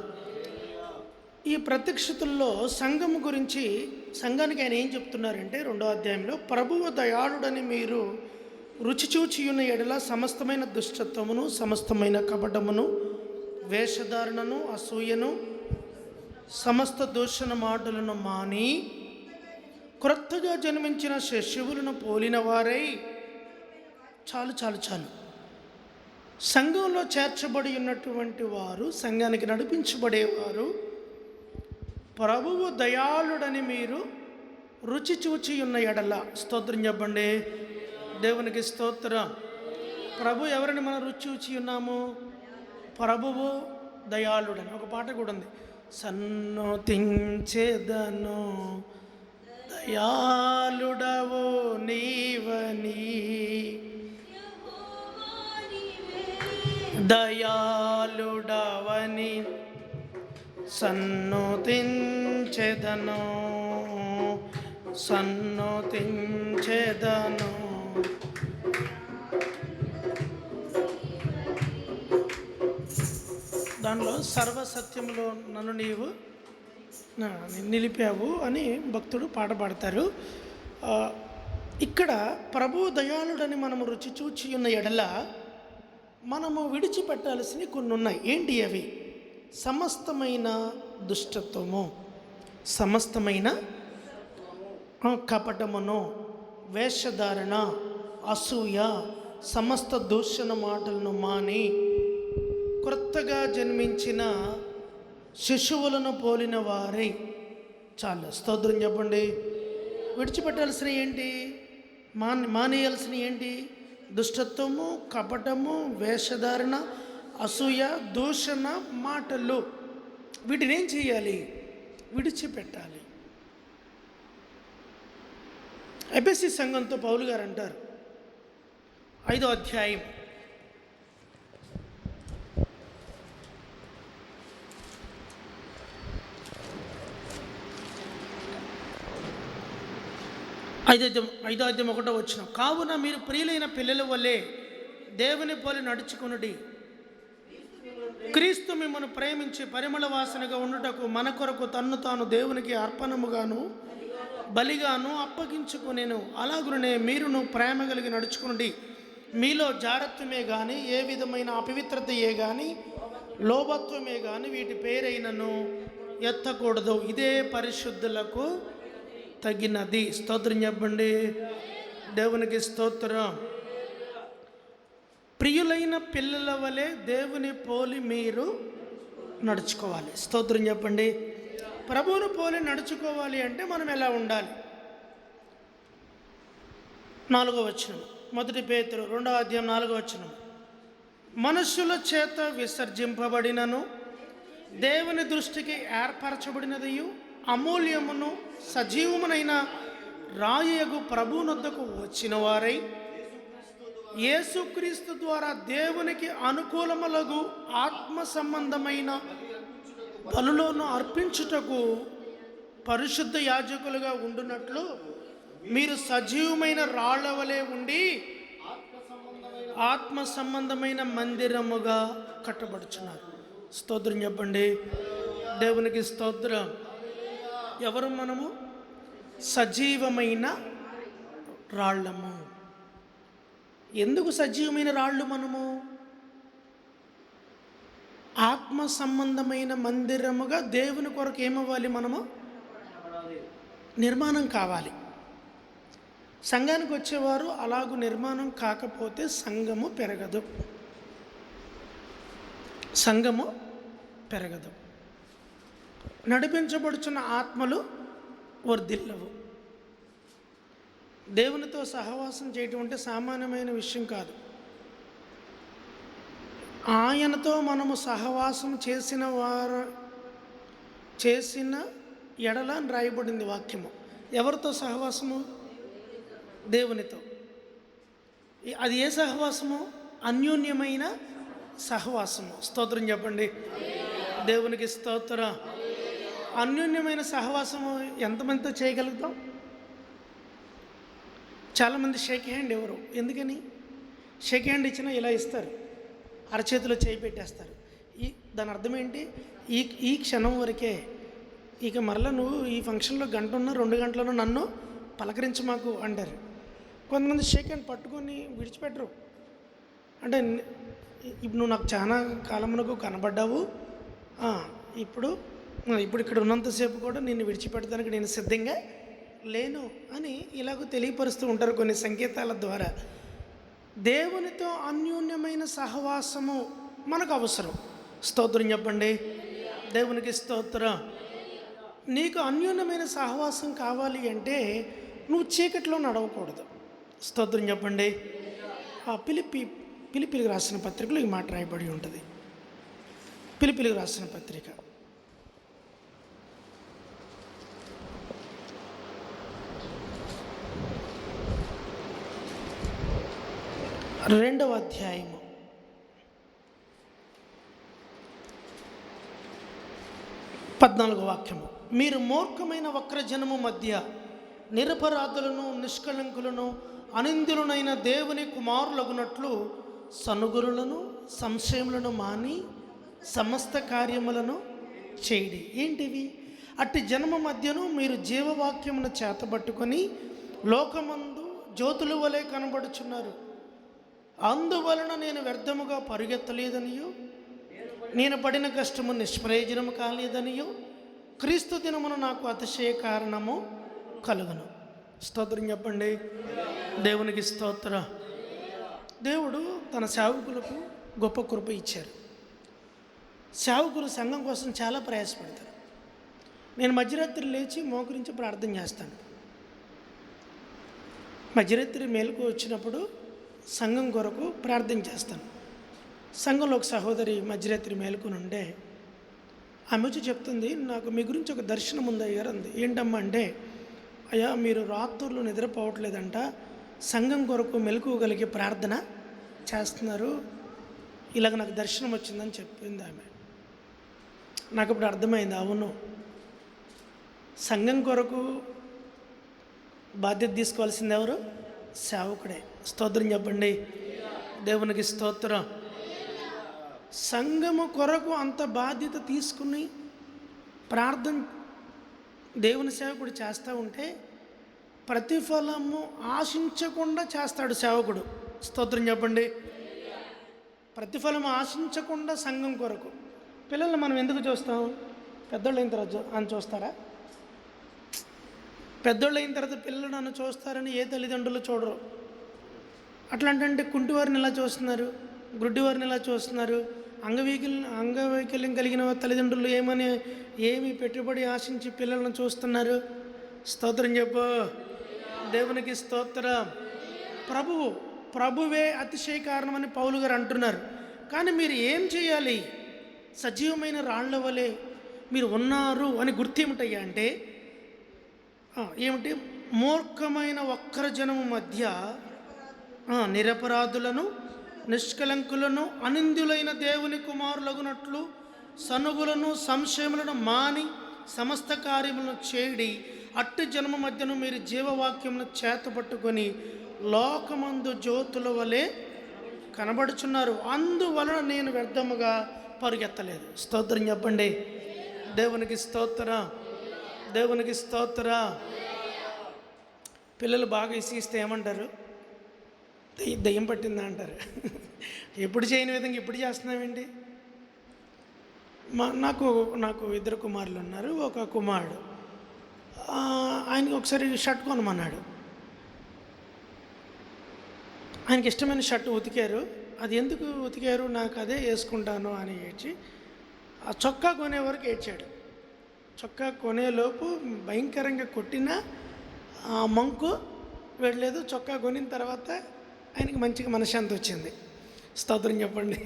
ఈ ప్రత్యక్షతల్లో సంఘము గురించి, సంఘానికి ఆయన ఏం చెప్తున్నారంటే 2వ అధ్యాయంలో, ప్రభువు దయాళుడని మీరు రుచి చూచియున్న ఎడల సమస్తమైన దుష్టత్వమును, సమస్తమైన కపటమును, వేషధారణను, అసూయను, సమస్త దూషణ మాటలను మాని క్రొత్తగా జన్మించిన శిశువులను పోలిన వారై. చాలు చాలు చాలు. సంఘంలో చేర్చబడి ఉన్నటువంటి వారు, సంఘానికి నడిపించబడేవారు, ప్రభువు దయాళుడని మీరు రుచి చూచి ఉన్న ఎడల. స్తోత్రం చెప్పండి. దేవునికి స్తోత్రం. ప్రభు ఎవరిని మనం రుచి చూచి ఉన్నాము? ప్రభువు దయాళుడని. ఒక పాట కూడా ఉంది, సన్నోతించెదను దయాళుడవు నీవని, దయాళుడవని సన్నోతించెదను, సన్నోతించెదను. దానిలో సర్వసత్యంలో నన్ను నీవు నిలిపావు అని భక్తుడు పాట పాడతారు. ఇక్కడ ప్రభు దయాళుడని మనము రుచి చూచి ఉన్న ఎడల మనము విడిచిపెట్టాల్సినవి కొన్ని ఉన్నాయి. ఏంటి అవి? సమస్తమైన దుష్టత్వము, సమస్తమైన కపటమును, వేషధారణ, అసూయ, సమస్త దూషణ మాటలను మాని క్రొత్తగా జన్మించిన శిశువులను పోలిన వారై. చాలా స్తోత్రం చెప్పండి. విడిచిపెట్టాల్సిన ఏంటి? మానేయాల్సిన ఏంటి? దుష్టత్వము, కపటము, వేషధారణ, అసూయ, దూషణ మాటలు. వీటిని ఏం చేయాలి? విడిచిపెట్టాలి. ఎఫెసీ సంఘంతో పౌలు గారు అంటారు, 5వ అధ్యాయం 5:1 కావున మీరు ప్రియులైన పిల్లల వల్లే దేవుని పోలి నడుచుకొనుడి. క్రీస్తు మిమ్మల్ని ప్రేమించి పరిమళ వాసనగా ఉండుటకు మన కొరకు తన్ను తాను దేవునికి అర్పణముగాను బలిగాను అప్పగించుకొనెను. అలాగునే మీరును ప్రేమ కలిగి నడుచుకునుడి. మీలో జారత్వమే కానీ, ఏ విధమైన అపవిత్రతయే కానీ, లోభత్వమే కానీ వీటి పేరైనను ఎత్తకూడదు. ఇదే పరిశుద్ధులకు తగినది. స్తోత్రం చెప్పండి. దేవునికి స్తోత్రం. ప్రియులైన పిల్లల వలె దేవుని పోలి మీరు నడుచుకోవాలి. స్తోత్రం చెప్పండి. ప్రభువును పోలి నడుచుకోవాలి అంటే మనం ఎలా ఉండాలి? 4వ వచనం, 1 పేతురు 2వ అధ్యాయం 4వ వచనం, మనుషుల చేత విసర్జింపబడినను దేవుని దృష్టికి ఏర్పరచబడినదియు అమూల్యమును సజీవమునైన రాయగు ప్రభువునొద్దకు వచ్చిన వారై యేసుక్రీస్తు ద్వారా దేవునికి అనుకూలములగు ఆత్మ సంబంధమైన బలులను అర్పించుటకు పరిశుద్ధ యాజకులుగా ఉండునట్లు మీరు సజీవమైన రాళ్ల వలె ఉండి ఆత్మ సంబంధమైన మందిరముగా కట్టబడుచున్నారు. స్తోత్రం చెప్పండి. దేవునికి స్తోత్రం. ఎవరు మనము? సజీవమైన రాళ్ళము. ఎందుకు సజీవమైన రాళ్ళు మనము? ఆత్మ సంబంధమైన మందిరముగా దేవుని కొరకు ఏమవ్వాలి? మనము నిర్మాణం కావాలి. సంఘానికి వచ్చేవారు అలాగూ నిర్మాణం కాకపోతే సంఘము పెరగదు. సంఘము పెరగదు. నడిపించబడుచున్న ఆత్మలు వర్ధిల్లవు. దేవునితో సహవాసం చేయటం అంటే సామాన్యమైన విషయం కాదు. ఆయనతో మనము సహవాసం చేసిన ఎడల అని రాయబడింది వాక్యము. ఎవరితో సహవాసము? దేవునితో. అది ఏ సహవాసము? అన్యోన్యమైన సహవాసము. స్తోత్రం చెప్పండి. దేవునికి స్తోత్రం. అన్యోన్యమైన సహవాసము ఎంతమందితో చేయగలుగుతాం? చాలామంది షేక్ హ్యాండ్ ఎవరు? ఎందుకని? షేక్ హ్యాండ్ ఇచ్చినా ఇలా ఇస్తారు, అరచేతిలో చేయి పెట్టేస్తారు. దాని అర్థం ఏంటి? ఈ ఈ క్షణం వరకే, ఇక మరలా నువ్వు ఈ ఫంక్షన్లో గంట ఉన్నా 2 గంటలను నన్ను పలకరించి మాకు అంటారు. కొంతమంది షేక్ హ్యాండ్ పట్టుకొని విడిచిపెట్టరు. అంటే ఇప్పుడు నువ్వు నాకు చాలా కాలమునకు కనబడ్డావు, ఇప్పుడు ఇప్పుడు ఇక్కడ ఉన్నంతసేపు కూడా నిన్ను విడిచిపెట్టడానికి నేను సిద్ధంగా లేను అని ఇలాగ తెలియపరుస్తూ ఉంటారు కొన్ని సంకేతాల ద్వారా. దేవునితో అన్యోన్యమైన సహవాసము మనకు అవసరం. స్తోత్రం చెప్పండి. దేవునికి స్తోత్రం. నీకు అన్యోన్యమైన సహవాసం కావాలి అంటే నువ్వు చీకట్లో నడవకూడదు. స్తోత్రం చెప్పండి. పిలిపిలికి రాసిన పత్రికలో ఈ మాట రాయబడి ఉంటుంది. పిలిపిలికి రాసిన పత్రిక 2వ అధ్యాయము 14వ వాక్యము. మీరు మూర్ఖమైన వక్రజనము మధ్య నిరపరాధులను, నిష్కళంకులను, అనిందులనైన దేవుని కుమారులగునట్లు సనుగురులను, సంశయములను మాని సమస్త కార్యములను చేయడి. ఏంటివి? అట్టి జన్మ మధ్యను మీరు జీవవాక్యమును చేతబట్టుకొని లోకమందు జ్యోతుల వలె కనబడుచున్నారు. అందువలన నేను వ్యర్థముగా పరుగెత్తలేదనియో, నేను పడిన కష్టము నిష్ప్రయోజనము కాలేదనియో, క్రీస్తు దినమున నాకు అతిశయ కారణము కలుగును. స్తోత్రం చెప్పండి. దేవునికి స్తోత్ర. దేవుడు తన సేవకులకు గొప్ప కృప ఇచ్చారు. సేవకులు సంఘం కోసం చాలా ప్రయాసపడతారు. నేను మధ్యరాత్రి లేచి మోకరించి ప్రార్థన చేస్తాను. మధ్యరాత్రి మేలుకు వచ్చినప్పుడు సంఘం కొరకు ప్రార్థన చేస్తాను. సంఘంలో ఒక సహోదరి మధ్యరాత్రి మేలుకుని ఉండే ఆమె వచ్చి చెప్తుంది, నాకు మీ గురించి ఒక దర్శనం ఉంది అయ్యారు అంది. ఏంటమ్మా అంటే, అయ్యా మీరు రాత్రులు నిద్రపోవట్లేదంట, సంఘం కొరకు మెలకువగలిగే ప్రార్థన చేస్తున్నారు, ఇలాగ నాకు దర్శనం వచ్చిందని చెప్పింది ఆమె. నాకు ఇప్పుడు అర్థమైంది, అవును, సంఘం కొరకు బాధ్యత తీసుకోవాల్సింది ఎవరు? సేవకుడే. స్తోత్రం చెప్పండి. దేవునికి స్తోత్రం. సంఘము కొరకు అంత బాధ్యత తీసుకుని ప్రార్థన దేవుని సేవకుడు చేస్తూ ఉంటే ప్రతిఫలము ఆశించకుండా చేస్తాడు సేవకుడు. స్తోత్రం చెప్పండి. ప్రతిఫలం ఆశించకుండా సంఘం కొరకు. పిల్లల్ని మనం ఎందుకు చూస్తాం? పెద్దోళ్ళు అయిన తర్వాత అని చూస్తారా? పెద్దోళ్ళు అయిన తర్వాత పిల్లలు నన్ను చూస్తారని ఏ తల్లిదండ్రులు చూడరు. అట్లాంటి కుంటివారిని ఎలా చూస్తున్నారు, గుడ్డివారిని ఎలా చూస్తున్నారు, అంగవైకల్యం కలిగిన తల్లిదండ్రులు ఏమి పెట్టుబడి ఆశించి పిల్లలను చూస్తున్నారు? స్తోత్రం చెప్పు. దేవునికి స్తోత్రం. ప్రభువే అతిశయ కారణమని పౌలు గారు అంటున్నారు. కానీ మీరు ఏం చేయాలి? సజీవమైన రాళ్ల వలె మీరు ఉన్నారు అని గుర్తేమిటయ్యా అంటే ఏమిటి? మూర్ఖమైన వక్రజనము మధ్య నిరపరాధులను, నిష్కలంకులను, అనిందులైన దేవుని కుమారులగునట్లు సనుగులను, సంశయములను మాని సమస్త కార్యములను చేయడి. అట్టి జన్మ మధ్యను మీరు జీవవాక్యమును చేతపట్టుకొని లోకమందు జ్యోతుల వలె కనబడుచున్నారు. అందువలన నేను వ్యర్థముగా పరుగెత్తలేదు. స్తోత్రం చెప్పండి. దేవునికి స్తోత్రం. దేవునికి స్తోత్రం. పిల్లలు బాగా ఇసిగిస్తే ఏమంటారు? దయ్యం పట్టిందా అంటారు. ఎప్పుడు చేయని విధంగా ఇప్పుడు చేస్తున్నామేంటి? నాకు 2 కుమారులు ఉన్నారు. ఒక కుమారుడు ఆయనకి ఒకసారి షర్ట్ కొనమన్నాడు. ఆయనకి ఇష్టమైన షర్ట్ ఉతికారు. అది ఎందుకు ఉతికారు, నాకు అదే వేసుకుంటాను అని ఏడ్చి ఆ చొక్కా కొనే వరకు ఏడ్చాడు. చొక్కా కొనేలోపు భయంకరంగా కొట్టిన మంకు వెళ్ళలేదు. చొక్కా కొనిన తర్వాత ఆయనకి మంచిగా మనశ్శాంతి వచ్చింది. స్తోత్రం చెప్పండి.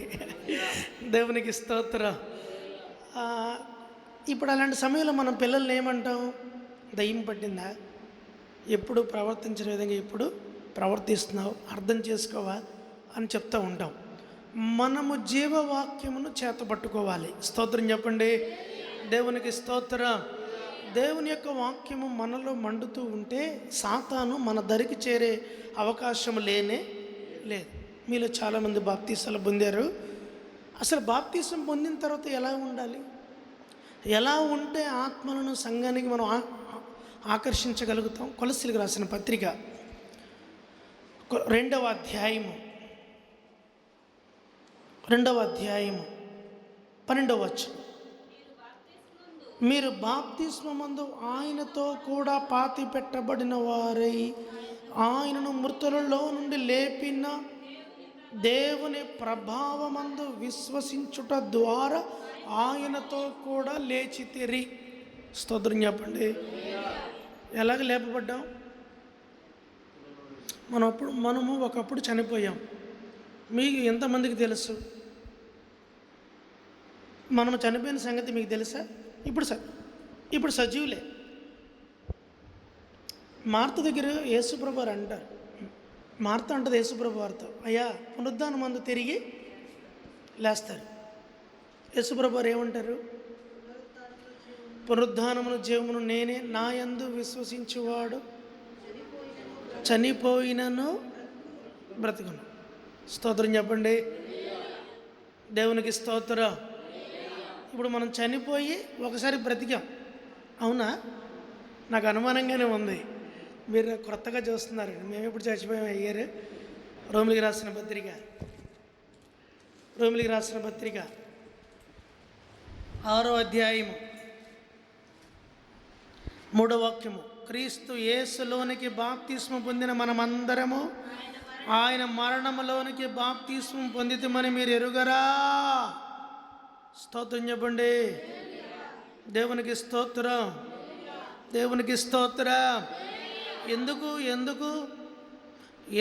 దేవునికి స్తోత్రం. ఇప్పుడు అలాంటి సమయంలో మనం పిల్లల్ని ఏమంటాం? దయ్యం పట్టిందా, ఎప్పుడు ప్రవర్తించిన విధంగా ఇప్పుడు ప్రవర్తిస్తున్నావు, అర్థం చేసుకోవా అని చెప్తూ ఉంటాం. మనము జీవవాక్యమును చేతపట్టుకోవాలి. స్తోత్రం చెప్పండి. దేవునికి స్తోత్రం. దేవుని యొక్క వాక్యము మనలో మండుతూ ఉంటే సాతాను మన దరికి చేరే అవకాశం లేనే లేదు. మీలో చాలామంది బాప్తీసాలు పొందారు. అసలు బాప్తీసం పొందిన తర్వాత ఎలా ఉండాలి? ఎలా ఉంటే ఆత్మలను సంఘానికి మనం ఆకర్షించగలుగుతాం? కొలస్సీలకు రాసిన పత్రిక 2వ అధ్యాయము 12వ వచనం. మీరు బాప్తిస్మమందు ఆయనతో కూడా పాతి పెట్టబడిన వారై ఆయనను మృతులలో నుండి లేపిన దేవుని ప్రభావమందు విశ్వసించుట ద్వారా ఆయనతో కూడా లేచితిరి. స్తోత్రం చెప్పండి. ఎలాగ లేపబడ్డాం? మనము ఒకప్పుడు చనిపోయాం. మీకు ఎంతమందికి తెలుసు? మనము చనిపోయిన సంగతి మీకు తెలుసా? ఇప్పుడు సజీవులే. మార్త దగ్గర యేసుప్రభు వారు అంటారు, మార్త అంటది యేసుప్రభు వారితో, అయ్యా పునరుద్ధానం మందు తిరిగి లేస్తారు. యేసుప్రభు వారు ఏమంటారు? పునరుద్ధానమును జీవమును నేనే, నా యందు విశ్వసించువాడు చనిపోయినను బ్రతుకును. స్తోత్రం చెప్పండి. దేవునికి స్తోత్రం. ఇప్పుడు మనం చనిపోయి ఒకసారి బ్రతికాం, అవునా? నాకు అనుమానంగానే ఉంది. మీరు కొత్తగా చూస్తున్నారండి. మేము ఎప్పుడు చచ్చిపోయాం అయ్యారు? రోమిలికి రాసిన పత్రిక 6వ అధ్యాయము 3వ వాక్యము. క్రీస్తు యేసులోనికి బాప్తిస్మం పొందిన మనమందరము ఆయన మరణములోనికి బాప్తిస్మం పొందితమని మీరు ఎరుగరా? స్తోత్రం చెప్పండి. దేవునికి స్తోత్రం.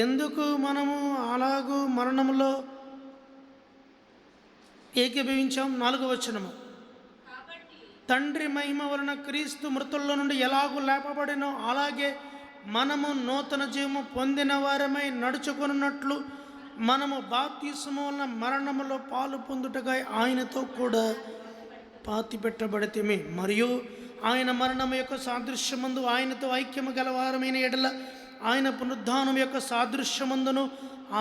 ఎందుకు మనము అలాగూ మరణములో ఏకీభవించాం? 4వ వచనము. తండ్రి మహిమ వలన క్రీస్తు మృతుల్లో నుండి ఎలాగూ లేపబడినో అలాగే మనము నూతన జీవము పొందిన వారమై నడుచుకున్నట్లు మనము బాప్తిస్మము వలన మరణములో పాలు పొందుటగా ఆయనతో కూడా పాతి పెట్టబడితిమి. మరియు ఆయన మరణము యొక్క సాదృశ్యమందు ఆయనతో ఐక్యము గలవారమైన ఎడల ఆయన పునరుద్ధానం యొక్క సాదృశ్యమందును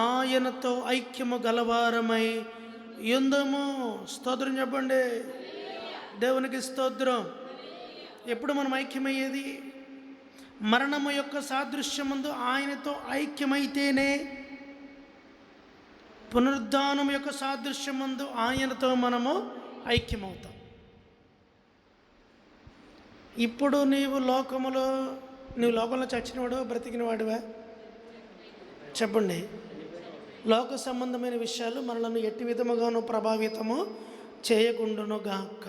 ఆయనతో ఐక్యము గలవారమై యుందము. స్తోత్రం చెప్పండి. దేవునికి స్తోత్రం. ఎప్పుడు మనం ఐక్యమయ్యేది? మరణము యొక్క సాదృశ్యమందు ఆయనతో ఐక్యమైతేనే పునరుద్ధానం యొక్క సాదృశ్యమందు ఆయనతో మనము ఐక్యమవుతాం. ఇప్పుడు నీవు లోకంలో చచ్చినవాడు, బ్రతికినవాడువా? చెప్పండి. లోక సంబంధమైన విషయాలు మనలను ఎట్టి విధముగాను ప్రభావితము చేయకుండునుగాక.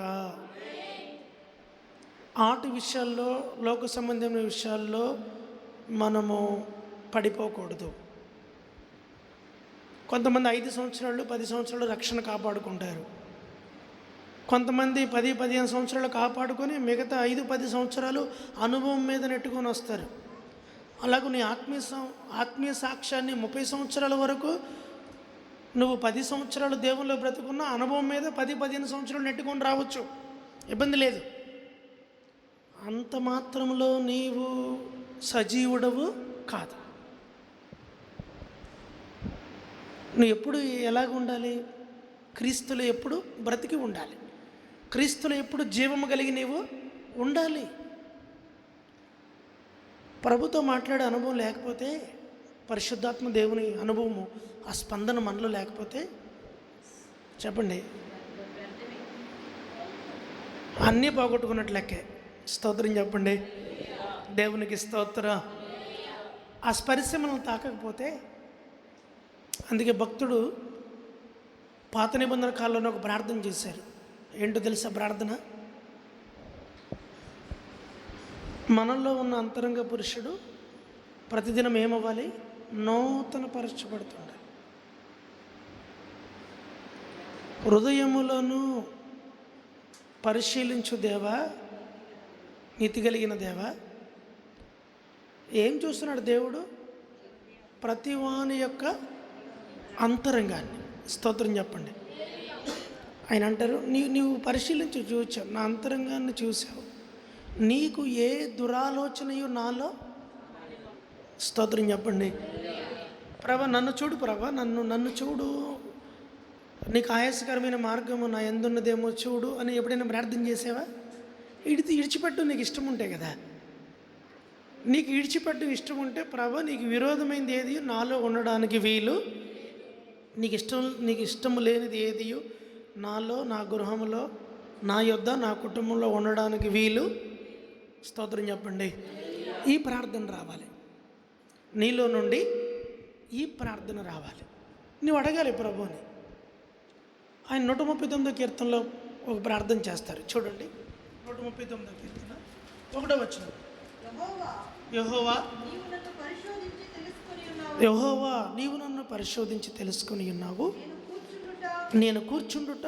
ఆటి విషయాల్లో, లోక సంబంధమైన విషయాల్లో మనము పడిపోకూడదు. కొంతమంది 5 సంవత్సరాలు 10 సంవత్సరాలు రక్షణ కాపాడుకుంటారు. కొంతమంది 10-15 సంవత్సరాలు కాపాడుకొని మిగతా 5-10 సంవత్సరాలు అనుభవం మీద నెట్టుకొని వస్తారు. అలాగే నీ ఆత్మీయ సాక్ష్యాన్ని 30 సంవత్సరాల వరకు నువ్వు 10 సంవత్సరాలు దేవుల్లో బ్రతుకున్న అనుభవం మీద 10-15 సంవత్సరాలు నెట్టుకొని రావచ్చు, ఇబ్బంది లేదు. అంత మాత్రంలో నీవు సజీవుడవు కాదు. నువ్వు ఎప్పుడు ఎలాగ ఉండాలి? క్రీస్తులో ఎప్పుడు బ్రతికి ఉండాలి. క్రీస్తులో ఎప్పుడు జీవము కలిగి నీవు ఉండాలి. ప్రభుతో మాట్లాడే అనుభవం లేకపోతే, పరిశుద్ధాత్మ దేవుని అనుభవము, ఆ స్పందన మనలో లేకపోతే చెప్పండి, అన్నీ పోగొట్టుకున్నట్లు లెక్కే. స్తోత్రం చెప్పండి. దేవునికి స్తోత్రం. ఆ స్పర్శ మనల్ని తాకకపోతే, అందుకే భక్తుడు పాత నిబంధన కాలంలో ఒక ప్రార్థన చేశారు. ఏంటో తెలుసా ప్రార్థన? మనలో ఉన్న అంతరంగ పురుషుడు ప్రతిదినం ఏమవ్వాలి? నూతన పరచబడుతుండాలి. హృదయములను పరిశీలించు దేవా, నీతి కలిగిన దేవా. ఏం చూస్తున్నాడు దేవుడు? ప్రతివాని యొక్క అంతరంగాన్ని. స్తోత్రం చెప్పండి. ఆయన అంటారు, నీవు పరిశీలించి చూచావు, నా అంతరంగాన్ని చూసావు, నీకు ఏ దురాలోచనయు నాలో. స్తోత్రం చెప్పండి. ప్రభా నన్ను చూడు, ప్రభా నన్ను చూడు, నీకు ఆయాసకరమైన మార్గము నా యందున్నదేమో చూడు అని ఎప్పుడైనా ప్రార్థన చేసావా? ఇడిచిపెట్టు నీకు ఇష్టం ఉంటే కదా. నీకు ఇడిచిపెట్టు ఇష్టం ఉంటే, ప్రభు నీకు విరోధమైనది ఏది నాలో ఉండడానికి వీలు, నీకు ఇష్టం లేనిది ఏది నాలో, నా గృహంలో, నా యొద్ద, నా కుటుంబంలో ఉండడానికి వీలు. స్తోత్రం చెప్పండి. ఈ ప్రార్థన రావాలి నీలో నుండి, ఈ ప్రార్థన రావాలి. నువ్వు అడగాలి ప్రభుని. ఆయన 139వ కీర్తనలో ఒక ప్రార్థన చేస్తారు చూడండి. 139వ కీర్తన 1వ వచనం. యెహోవా నీవు నన్ను పరిశోధించి తెలుసుకొని ఉన్నావు. నేను కూర్చుండుట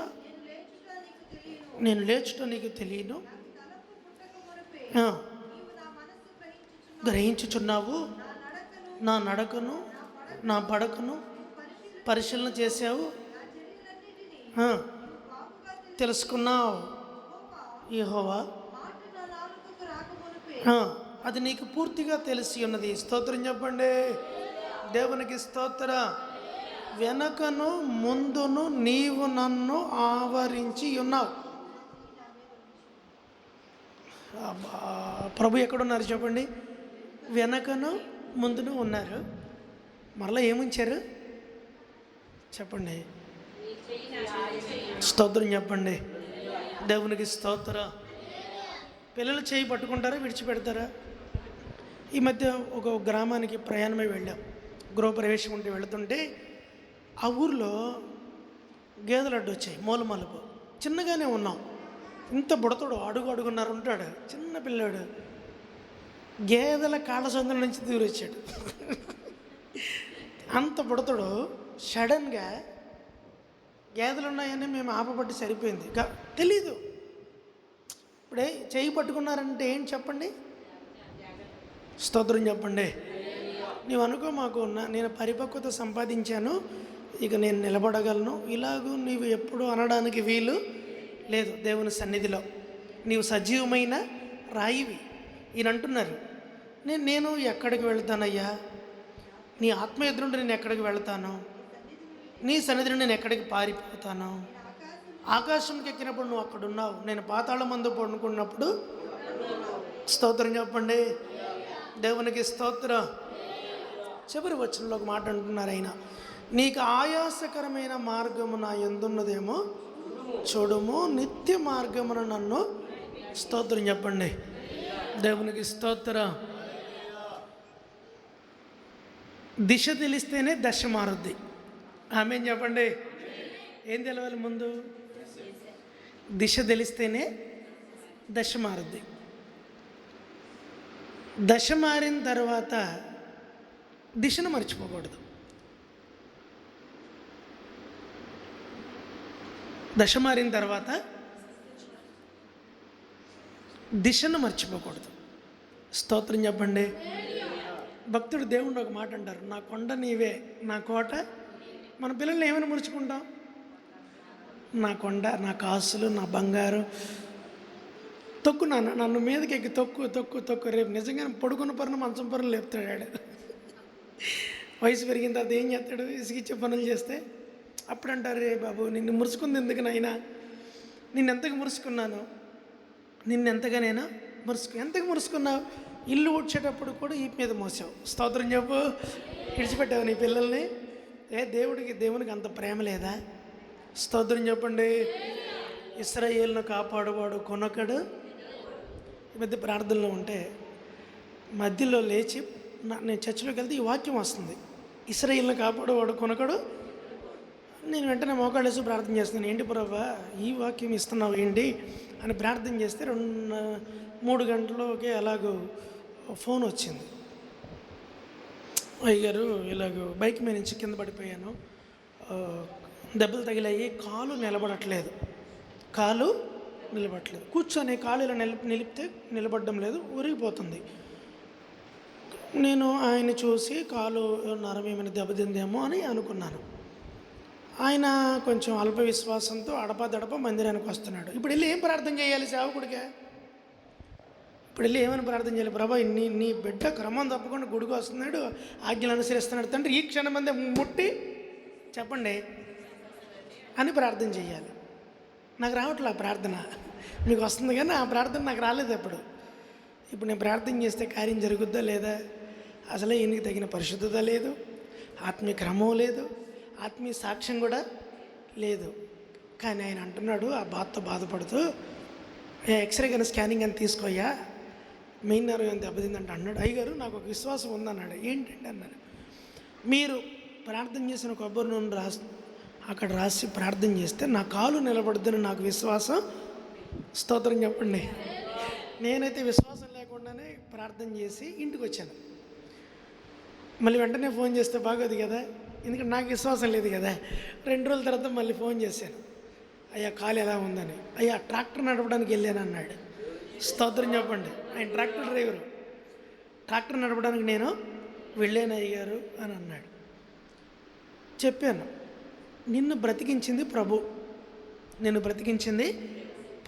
నేను లేచుట నీకు తెలియను. గ్రహించుచున్నావు. నా నడకను నా పడకను పరిశీలన చేసావు, తెలుసుకున్నావు. యెహోవా అది నీకు పూర్తిగా తెలిసి ఉన్నది. స్తోత్రం చెప్పండి దేవునికి. స్తోత్ర. వెనకను ముందును నీవు నన్ను ఆవరించి ఉన్నావు. ప్రభు ఎక్కడున్నారు చెప్పండి? వెనకను ముందును ఉన్నారు. మరలా ఏముంచారు చెప్పండి? స్తోత్రం చెప్పండి దేవునికి. స్తోత్ర. పిల్లలు చేయి పట్టుకుంటారా, విడిచిపెడతారా? ఈ మధ్య ఒక గ్రామానికి ప్రయాణమై వెళ్ళాం. గృహప్రవేశం ఉంటే వెళుతుంటే ఆ ఊర్లో గేదెలు అడ్డు వచ్చాయి. మూలమలుపు చిన్నగానే ఉన్నాం. ఇంత బుడతడు అడుగున్నర ఉంటాడు, చిన్న పిల్లాడు. గేదెల కాళ్ళ సందుల నుంచి దూరొచ్చాడు. అంత బుడతడు. సడన్గా గేదెలు ఉన్నాయని మేము ఆపబట్టి సరిపోయింది. తెలీదు. ఇప్పుడే చేయి పట్టుకున్నారంటే ఏంటి చెప్పండి? స్తోత్రం చెప్పండి. నీవు అనుకో, మాకు నేను పరిపక్వత సంపాదించాను, ఇక నేను నిలబడగలను, ఇలాగూ నీవు ఎప్పుడు అనడానికి వీలు లేదు. దేవుని సన్నిధిలో నీవు సజీవమైన రాయివి. ఈయన అంటున్నారు, నేను ఎక్కడికి వెళ్తానయ్యా? నీ ఆత్మ ఎదురుండి నేను ఎక్కడికి వెళ్తాను? నీ సన్నిధిని నేను ఎక్కడికి పారిపోతాను? ఆకాశంకి ఎక్కినప్పుడు నువ్వు అక్కడ ఉన్నావు, నేను పాతాళ మందు పడుకున్నప్పుడు. స్తోత్రం చెప్పండి దేవునికి. స్తోత్రం. చివరి వచనంలో ఒక మాట అంటున్నారు ఆయన, నీకు ఆయాసకరమైన మార్గము నా యందున్నదేమో చూడుము, నిత్య మార్గమున నన్ను. స్తోత్రం చెప్పండి దేవునికి. స్తోత్రం. దిశ తెలిస్తేనే దశ మారుద్ది. ఆమేన్ చెప్పండి. ఏం తెలవాలి ముందు? దిశ తెలిస్తేనే దశ మారుద్ది. దశ మారిన తర్వాత దిశను మర్చిపోకూడదు. దశ మారిన తర్వాత దిశను మర్చిపోకూడదు. స్తోత్రం చెప్పండి. భక్తుడు దేవుడు ఒక మాట అంటారు, నా కొండ నీవే, నా కోట. మన పిల్లల్ని ఏమైనా ముడుచుకుంటాం? నా కొండ, నా కాసులు, నా బంగారు. తొక్కు నాన్న, నన్ను మీదకి ఎక్కి తొక్కు. రేపు నిజంగా పడుకున్న పరును మంచం పరులు లేపుతాడు. వయసు పెరిగిన తర్వాత ఏం చేస్తాడు? ఇసుకిచ్చే పనులు చేస్తే అప్పుడు అంటారు, రే బాబు నిన్ను మురుసుకుంది ఎందుకు నాయనా? నిన్నెంతగా మురుసుకున్నాను? నిన్నెంతగా ఎంతగా మురుసుకున్నావు? ఇల్లు ఊడ్చేటప్పుడు కూడా ఈ మీద మోసావు. స్తోత్రం చెప్పు. విడిచిపెట్టావు నీ పిల్లల్ని. దేవునికి అంత ప్రేమ లేదా? స్తోత్రం చెప్పండి. ఇశ్రాయేలును కాపాడువాడు కొనకడు. ఈ మధ్య ప్రార్థనలో ఉంటే మధ్యలో లేచి నేను చర్చిలోకి వెళ్తే ఈ వాక్యం వస్తుంది, ఇశ్రాయేలును కాపాడువాడు కొనకడు. నేను వెంటనే మోకాళ్ళేసి ప్రార్థన చేస్తున్నాను, ఏంటి ప్రభా ఈ వాక్యం ఇస్తున్నావు ఏంటి అని ప్రార్థన చేస్తే 2-3 గంటలకి అలాగూ ఫోన్ వచ్చింది. అయ్యగారు ఇలాగ బైక్ మీద నుంచి కింద పడిపోయాను, దెబ్బలు తగిలాయి, కాలు నిలబడట్లేదు. కూర్చొని కాలు ఇలా నిలిపితే నిలబడడం లేదు, ఉరిగిపోతుంది. నేను ఆయన చూసి కాలు నరం ఏమైనా దెబ్బతిందేమో అని అనుకున్నాను. ఆయన కొంచెం అల్ప విశ్వాసంతో అడపదడప మందిరానికి వస్తున్నాడు. ఇప్పుడు వెళ్ళి ఏం ప్రార్థన చేయాలి సేవకుడిగా? ఇప్పుడు వెళ్ళి ఏమైనా ప్రార్థన చేయాలి? ప్రభా నీ బిడ్డ క్రమం తప్పకుండా గుడికి వస్తున్నాడు, ఆజ్ఞలు అనుసరిస్తున్నాడు తండ్రి, ఈ క్షణం మందే ముట్టి చెప్పండి అని ప్రార్థన చేయాలి. నాకు రావట్లే ఆ ప్రార్థన. మీకు వస్తుంది కానీ ఆ ప్రార్థన నాకు రాలేదు ఎప్పుడు. ఇప్పుడు నేను ప్రార్థన చేస్తే కార్యం జరుగుద్దా లేదా? అసలే ఈయనకి తగిన పరిశుద్ధత లేదు, ఆత్మీయ క్రమం లేదు, ఆత్మీయ సాక్ష్యం కూడా లేదు. కానీ ఆయన అంటున్నాడు ఆ బాధతో బాధపడుతూ, ఎక్స్రే కానీ స్కానింగ్ అని తీసుకోయ్యా, మెయిన్ నర్వ్ ఎంత దెబ్బతిందంటే అన్నాడు. అయ్యగారు నాకు ఒక విశ్వాసం ఉందన్నాడు. ఏంటంటే అన్నాడు, మీరు ప్రార్థన చేసిన కొబ్బరి నూనె అక్కడ రాసి ప్రార్థన చేస్తే నా కాలు నిలబడుద్దని నాకు విశ్వాసం. స్తోత్రం చెప్పండి. నేనైతే విశ్వాసం లేకుండానే ప్రార్థన చేసి ఇంటికి వచ్చాను. మళ్ళీ వెంటనే ఫోన్ చేస్తే బాగోదు కదా, ఎందుకంటే నాకు విశ్వాసం లేదు కదా. 2 రోజుల తర్వాత మళ్ళీ ఫోన్ చేశాను, అయ్యా కాలు ఎలా ఉందని. అయ్యా ట్రాక్టర్ నడపడానికి వెళ్ళాను అన్నాడు. స్తోత్రం చెప్పండి. ఆయన ట్రాక్టర్ డ్రైవరు. ట్రాక్టర్ నడపడానికి నేను వెళ్ళాను అయ్యగారు అని అన్నాడు. చెప్పాను, నిన్ను బ్రతికించింది ప్రభు, నిన్ను బ్రతికించింది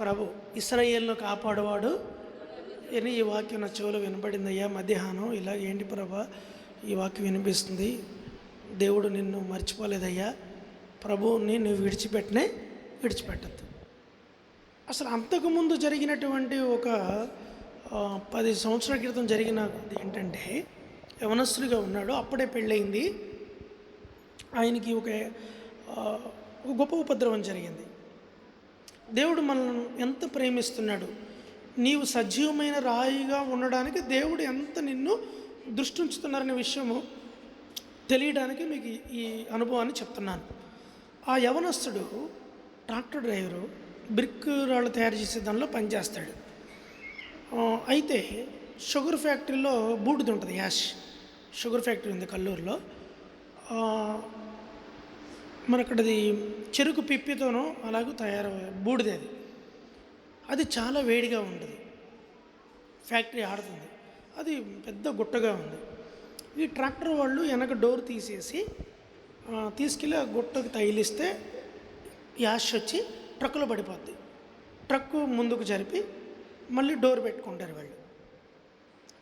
ప్రభు, ఇశ్రాయేలును కాపాడువాడు అని ఈ వాక్యం నా చెవులో వినపడింది. అయ్యా మధ్యాహ్నం ఇలా ఏంటి ప్రభా ఈ వాక్యం వినిపిస్తుంది, దేవుడు నిన్ను మర్చిపోలేదయ్యా, ప్రభువుని నువ్వు విడిచిపెట్టద్దు. అసలు అంతకుముందు జరిగినటువంటి ఒక 10 సంవత్సరాల క్రితం జరిగినది ఏంటంటే, యవనస్తుడిగా ఉన్నాడు, అప్పుడే పెళ్ళయింది. ఆయనకి ఒక గొప్ప ఉపద్రవం జరిగింది. దేవుడు మనల్ని ఎంత ప్రేమిస్తున్నాడు, నీవు సజీవమైన రాయిగా ఉండడానికి దేవుడు ఎంత నిన్ను దృష్టి ఉంచుతున్నారనే విషయము తెలియడానికి మీకు ఈ అనుభవాన్ని చెప్తున్నాను. ఆ యవనస్తుడు ట్రాక్టర్ డ్రైవరు, బ్రిక్ రాళ్ళు తయారు చేసే దానిలో పనిచేస్తాడు. అయితే షుగర్ ఫ్యాక్టరీలో బూడిద ఉంటుంది, యాష్ షుగర్ ఫ్యాక్టరీ ఉంది కల్లూరులో. మనకది చెరుకు పిప్పితోనో అలాగూ బూడిద అది చాలా వేడిగా ఉంటుంది. ఫ్యాక్టరీ ఆడుతుంది, అది పెద్ద గుట్టగా ఉంది. ఈ ట్రాక్టర్ వాళ్ళు వెనక డోర్ తీసేసి తీసుకెళ్ళి ఆ గుట్టకు తగిలిస్తే యాష్ వచ్చి ట్రక్కులో పడిపోద్ది. ట్రక్కు ముందుకు జరిపి మళ్ళీ డోర్ పెట్టుకుంటారు వాళ్ళు.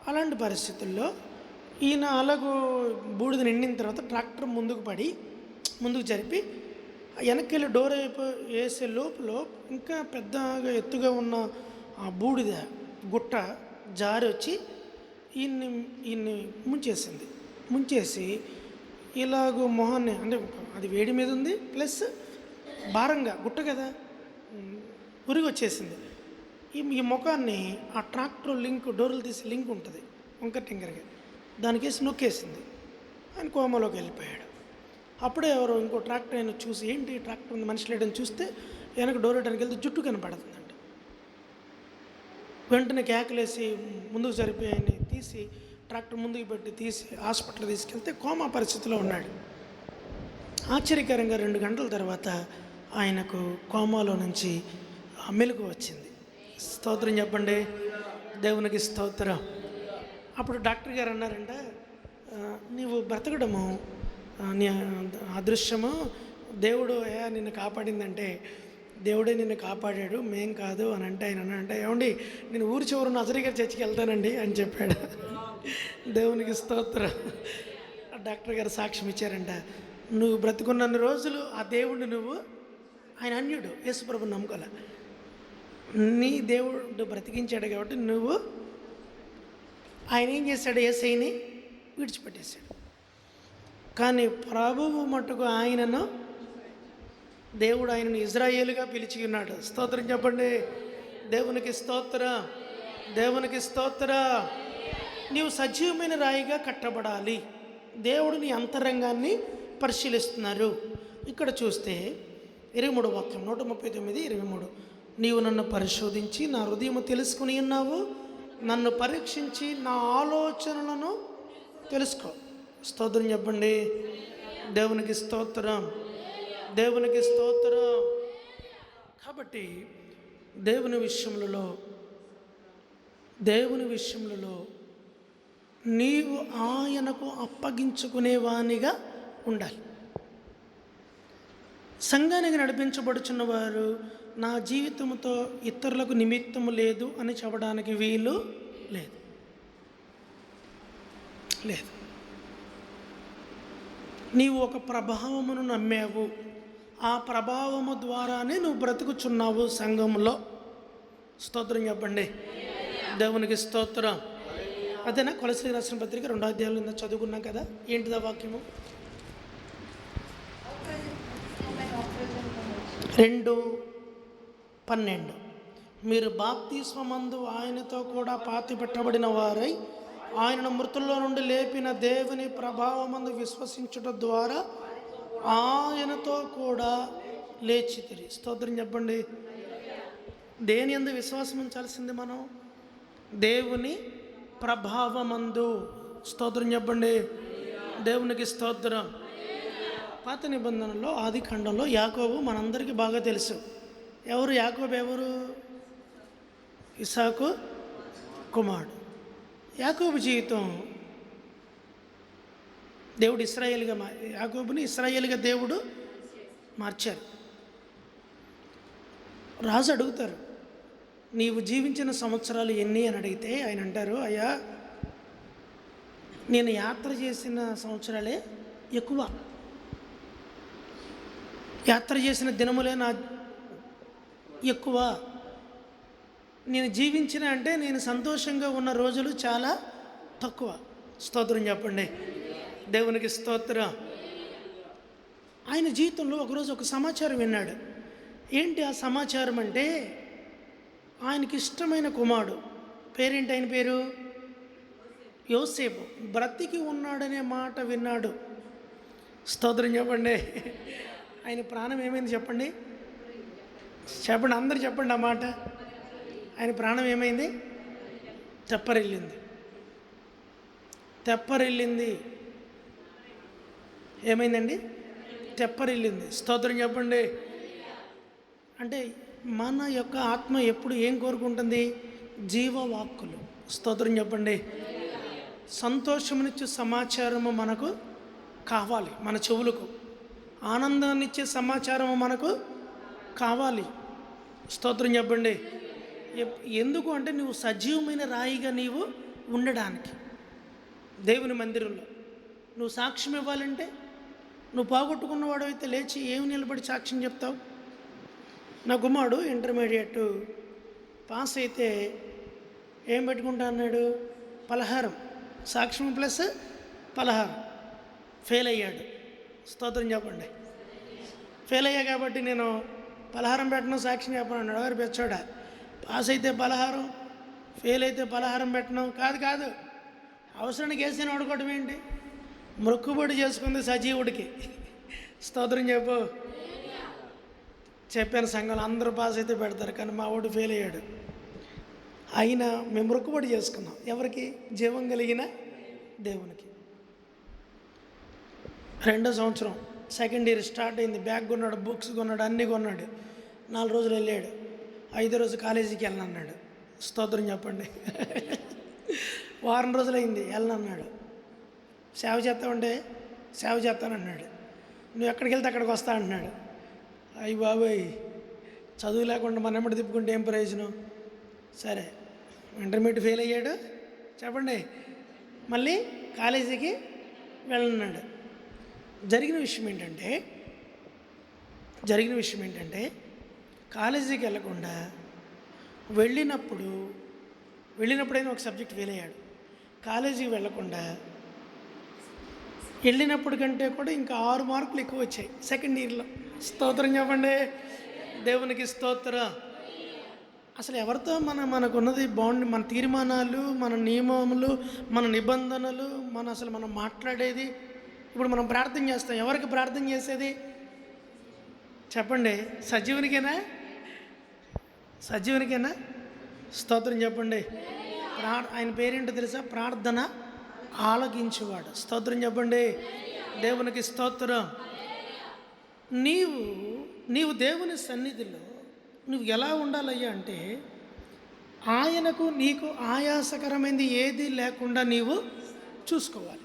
అలాంటి పరిస్థితుల్లో ఈయన అలాగూ బూడిద నిండిన తర్వాత ట్రాక్టర్ ముందుకు జరిపి వెనక్కి వెళ్ళి డోర్ వేసే లోపల ఇంకా పెద్దగా ఎత్తుగా ఉన్న ఆ బూడిద గుట్ట జారి వచ్చి ఈయన్ని ముంచేసి ఇలాగూ మొహాన్ని, అంటే అది వేడి మీద ఉంది ప్లస్ భారంగా గుట్ట కదా, ఉరిగి వచ్చేసింది. ఈ ముఖాన్ని ఆ ట్రాక్టర్ డోర్లు తీసి లింక్ ఉంటుంది వంకర టింకరగా, దానికేసి నొక్కేసింది. ఆయన కోమలోకి వెళ్ళిపోయాడు. అప్పుడే ఎవరో ఇంకో ట్రాక్టర్ ఆయన చూసి, ఏంటి ట్రాక్టర్ ఉంది మనిషి లేడని చూస్తే వెనక డోర్ వేయడానికి వెళ్తే జుట్టు కనపడుతుందంట. వెంటనే కేకలేసి ముందుకు జరిపి ఆయన్ని తీసి ట్రాక్టర్ ముందుకు పెట్టి తీసి హాస్పిటల్ తీసుకెళ్తే కోమా పరిస్థితిలో ఉన్నాడు. ఆశ్చర్యకరంగా 2 గంటల తర్వాత ఆయనకు కోమాలో నుంచి మెలకు వచ్చింది. స్తోత్రం చెప్పండి, దేవునికి స్తోత్రం. అప్పుడు డాక్టర్ గారు అన్నారంట, నీవు బ్రతకడము నీ అదృశ్యము, దేవుడు నిన్ను కాపాడిందంటే దేవుడే నిన్ను కాపాడాడు, మేం కాదు అని అంటే ఆయన అన్నాడంటే, ఏమండి నేను ఊరి చివరి నజరీగా చర్చికి వెళ్తానండి అని చెప్పాడు. దేవునికి స్తోత్రం. డాక్టర్ గారు సాక్ష్యం ఇచ్చారంట, నువ్వు బ్రతుకున్న రోజులు ఆ దేవుడిని ఆయన అన్యుడు, యేసుప్రభుని నమ్ముకోలే, నీ దేవుడు బ్రతికించాడు కాబట్టి ఆయన ఏం చేశాడు, యేసయ్యని విడిచిపెట్టేశాడు. కానీ ప్రభువు మట్టుకు దేవుడు ఆయనను ఇజ్రాయేలుగా పిలిచి ఉన్నాడు. స్తోత్రం చెప్పండి, దేవునికి స్తోత్రం, దేవునికి స్తోత్రం. నీవు సజీవమైన రాయిగా కట్టబడాలి. దేవుడు నీ అంతరంగాన్ని పరిశీలిస్తున్నారు. ఇక్కడ చూస్తే 23 వాక్యం 139:23, నీవు నన్ను పరిశోధించి నా హృదయము తెలుసుకుని ఉన్నావు, నన్ను పరీక్షించి నా ఆలోచనలను తెలుసుకో. స్తోత్రం చెప్పండి, దేవునికి స్తోత్రం, దేవునికి స్తోత్రం. కాబట్టి దేవుని విషయములలో నీవు ఆయనకు అప్పగించుకునేవానిగా ఉండాలి. సంఘానికి నడిపించబడుచున్న వారు నా జీవితంతో ఇతరులకు నిమిత్తము లేదు అని చెప్పడానికి వీలు లేదు. నీవు ఒక ప్రభావమును నమ్మావు, ఆ ప్రభావము ద్వారానే నువ్వు బ్రతుకుచున్నావు సంఘంలో. స్తోత్రం చెప్పండి. దేవునికి స్తోత్రం. అదేనా కొలస్సీలకు రాసిన పత్రిక 2వ అధ్యాయంలో నిన్న చదువుకున్నాం కదా. ఏంటిదా వాక్యము? 2:12 మీరు బాప్తిస్మమందు ఆయనతో కూడా పాతి పెట్టబడిన వారై ఆయనను మృతుల్లో నుండి లేపిన దేవుని ప్రభావమందు విశ్వసించుట ద్వారా ఆయనతో కూడా లేచితిరి. స్తోత్రం చెప్పండి. దేని యందు విశ్వాసం ఉంచాల్సింది మనం? దేవుని ప్రభావమందు. స్తోత్రం చెప్పండి. దేవునికి స్తోత్రం. పాత నిబంధనలో ఆది ఖండంలో యాకోబు మనందరికీ బాగా తెలుసు. ఎవరు యాకోబు? ఎవరు? ఇస్సాకు కుమారుడు. యాకోబు జీవితం దేవుడు ఇశ్రాయేలుగా యాకోబుని ఇశ్రాయేలుగా దేవుడు మార్చారు. రాజు అడుగుతారు, నీవు జీవించిన సంవత్సరాలు ఎన్ని అని అడిగితే ఆయన అంటారు, అయ్యా నేను యాత్ర చేసిన సంవత్సరాలే ఎక్కువ, యాత్ర చేసిన దినములే నా ఎక్కువ, నేను జీవించిన అంటే నేను సంతోషంగా ఉన్న రోజులు చాలా తక్కువ. స్తోత్రం చెప్పండి. దేవునికి స్తోత్రం. ఆయన జీవితంలో ఒకరోజు ఒక సమాచారం విన్నాడు. ఏంటి ఆ సమాచారం అంటే, ఆయనకి ఇష్టమైన కుమారుడు పేరేంటి? ఆయన పేరు యోసేపు బ్రతికి ఉన్నాడనే మాట విన్నాడు. స్తోత్రం చెప్పండి. ఆయన ప్రాణం ఏమైంది చెప్పండి? చెప్పండి, అందరు చెప్పండి ఆ మాట. ఆయన ప్రాణం ఏమైంది? తెప్పరిల్లింది. తెప్పరిల్లింది. ఏమైందండి? తెప్పరిల్లింది. స్తోత్రం చెప్పండి. అంటే మన యొక్క ఆత్మ ఎప్పుడు ఏం కోరుకుంటుంది? జీవవాక్కులు. స్తోత్రం చెప్పండి. సంతోషమునిచ్చే సమాచారము మనకు కావాలి. మన చెవులకు ఆనందాన్నిచ్చే సమాచారము మనకు కావాలి. స్తోత్రం చెప్పండి. ఎందుకు అంటే నువ్వు సజీవమైన రాయిగా నీవు ఉండడానికి దేవుని మందిరంలో నువ్వు సాక్ష్యం ఇవ్వాలంటే, నువ్వు పోగొట్టుకున్నవాడు అయితే లేచి ఏమి నిలబడి సాక్ష్యం చెప్తావు? నా కుమారుడు ఇంటర్మీడియట్ పాస్ అయితే ఏం పెట్టుకుంటా అన్నాడు? పలహారం. సాక్ష్యం ప్లస్ పలహారం. ఫెయిల్ అయ్యాడు. స్తోత్రం చెప్పండి. ఫెయిల్ అయ్యా కాబట్టి నేను పలహారం పెట్టను, సాక్ష్యం చెప్పను అన్నాడు. ఎవరు పెచ్చోడా? పాస్ అయితే పలహారం, ఫెయిల్ అయితే పలహారం పెట్టను. కాదు, అవసరానికి వేసిన వాడుకోవడం ఏంటి? మొక్కుబడి చేసుకుంది సజీవుడికి. స్తోత్రం చెప్పు. చెప్పాను, సంఘంలో అందరూ పాస్ అయితే పెడతారు, కానీ మా వాడు ఫెయిల్ అయ్యాడు. అయినా మేము మొక్కుబడి చేసుకున్నాం. ఎవరికి? జీవం కలిగిన దేవునికి. 2వ సంవత్సరం సెకండ్ ఇయర్ స్టార్ట్ అయింది. బ్యాగ్ కొన్నాడు, బుక్స్ కొన్నాడు, అన్నీ కొన్నాడు. 4 రోజులు వెళ్ళాడు. 5వ రోజు కాలేజీకి వెళ్ళనన్నాడు. స్తోత్రం చెప్పండి. వారం రోజులైంది, వెళ్ళనన్నాడు. సేవ చేస్తామంటే సేవ చేస్తానన్నాడు. నువ్వు ఎక్కడికి వెళ్తే అక్కడికి వస్తా అంటున్నాడు. అయ్యి బాబోయ్, చదువు లేకుండా మన ఎమ్మటి తిప్పుకుంటే ఏం ప్రయోజనం? సరే, ఇంటర్మీడియట్ ఫెయిల్ అయ్యాడు. చెప్పండి, మళ్ళీ కాలేజీకి వెళ్ళన్నాడు. జరిగిన విషయం ఏంటంటే కాలేజీకి వెళ్ళకుండా వెళ్ళినప్పుడైనా ఒక సబ్జెక్ట్ ఫెయిల్ అయ్యాడు. కాలేజీకి వెళ్ళకుండా వెళ్ళినప్పుడు కంటే కూడా ఇంకా 6 మార్కులు ఎక్కువ వచ్చాయి సెకండ్ ఇయర్లో. స్తోత్రం చెప్పండి. దేవునికి స్తోత్రం. అసలు ఎవరితో మనకున్నది బాండ్? మన తీర్మానాలు, మన నియమములు, మన నిబంధనలు, మనం మాట్లాడేది. ఇప్పుడు మనం ప్రార్థన చేస్తాం. ఎవరికి ప్రార్థన చేసేది? చెప్పండి, సజీవునికేనా? స్తోత్రం చెప్పండి. ఆయన పేరేంటో తెలుసా? ప్రార్థన ఆలకించేవాడు. స్తోత్రం చెప్పండి. దేవునికి స్తోత్రం. నీవు దేవుని సన్నిధిలో నువ్వు ఎలా ఉండాలయ్యా అంటే, ఆయనకు నీకు ఆయాసకరమైనది ఏది లేకుండా నీవు చూసుకోవాలి.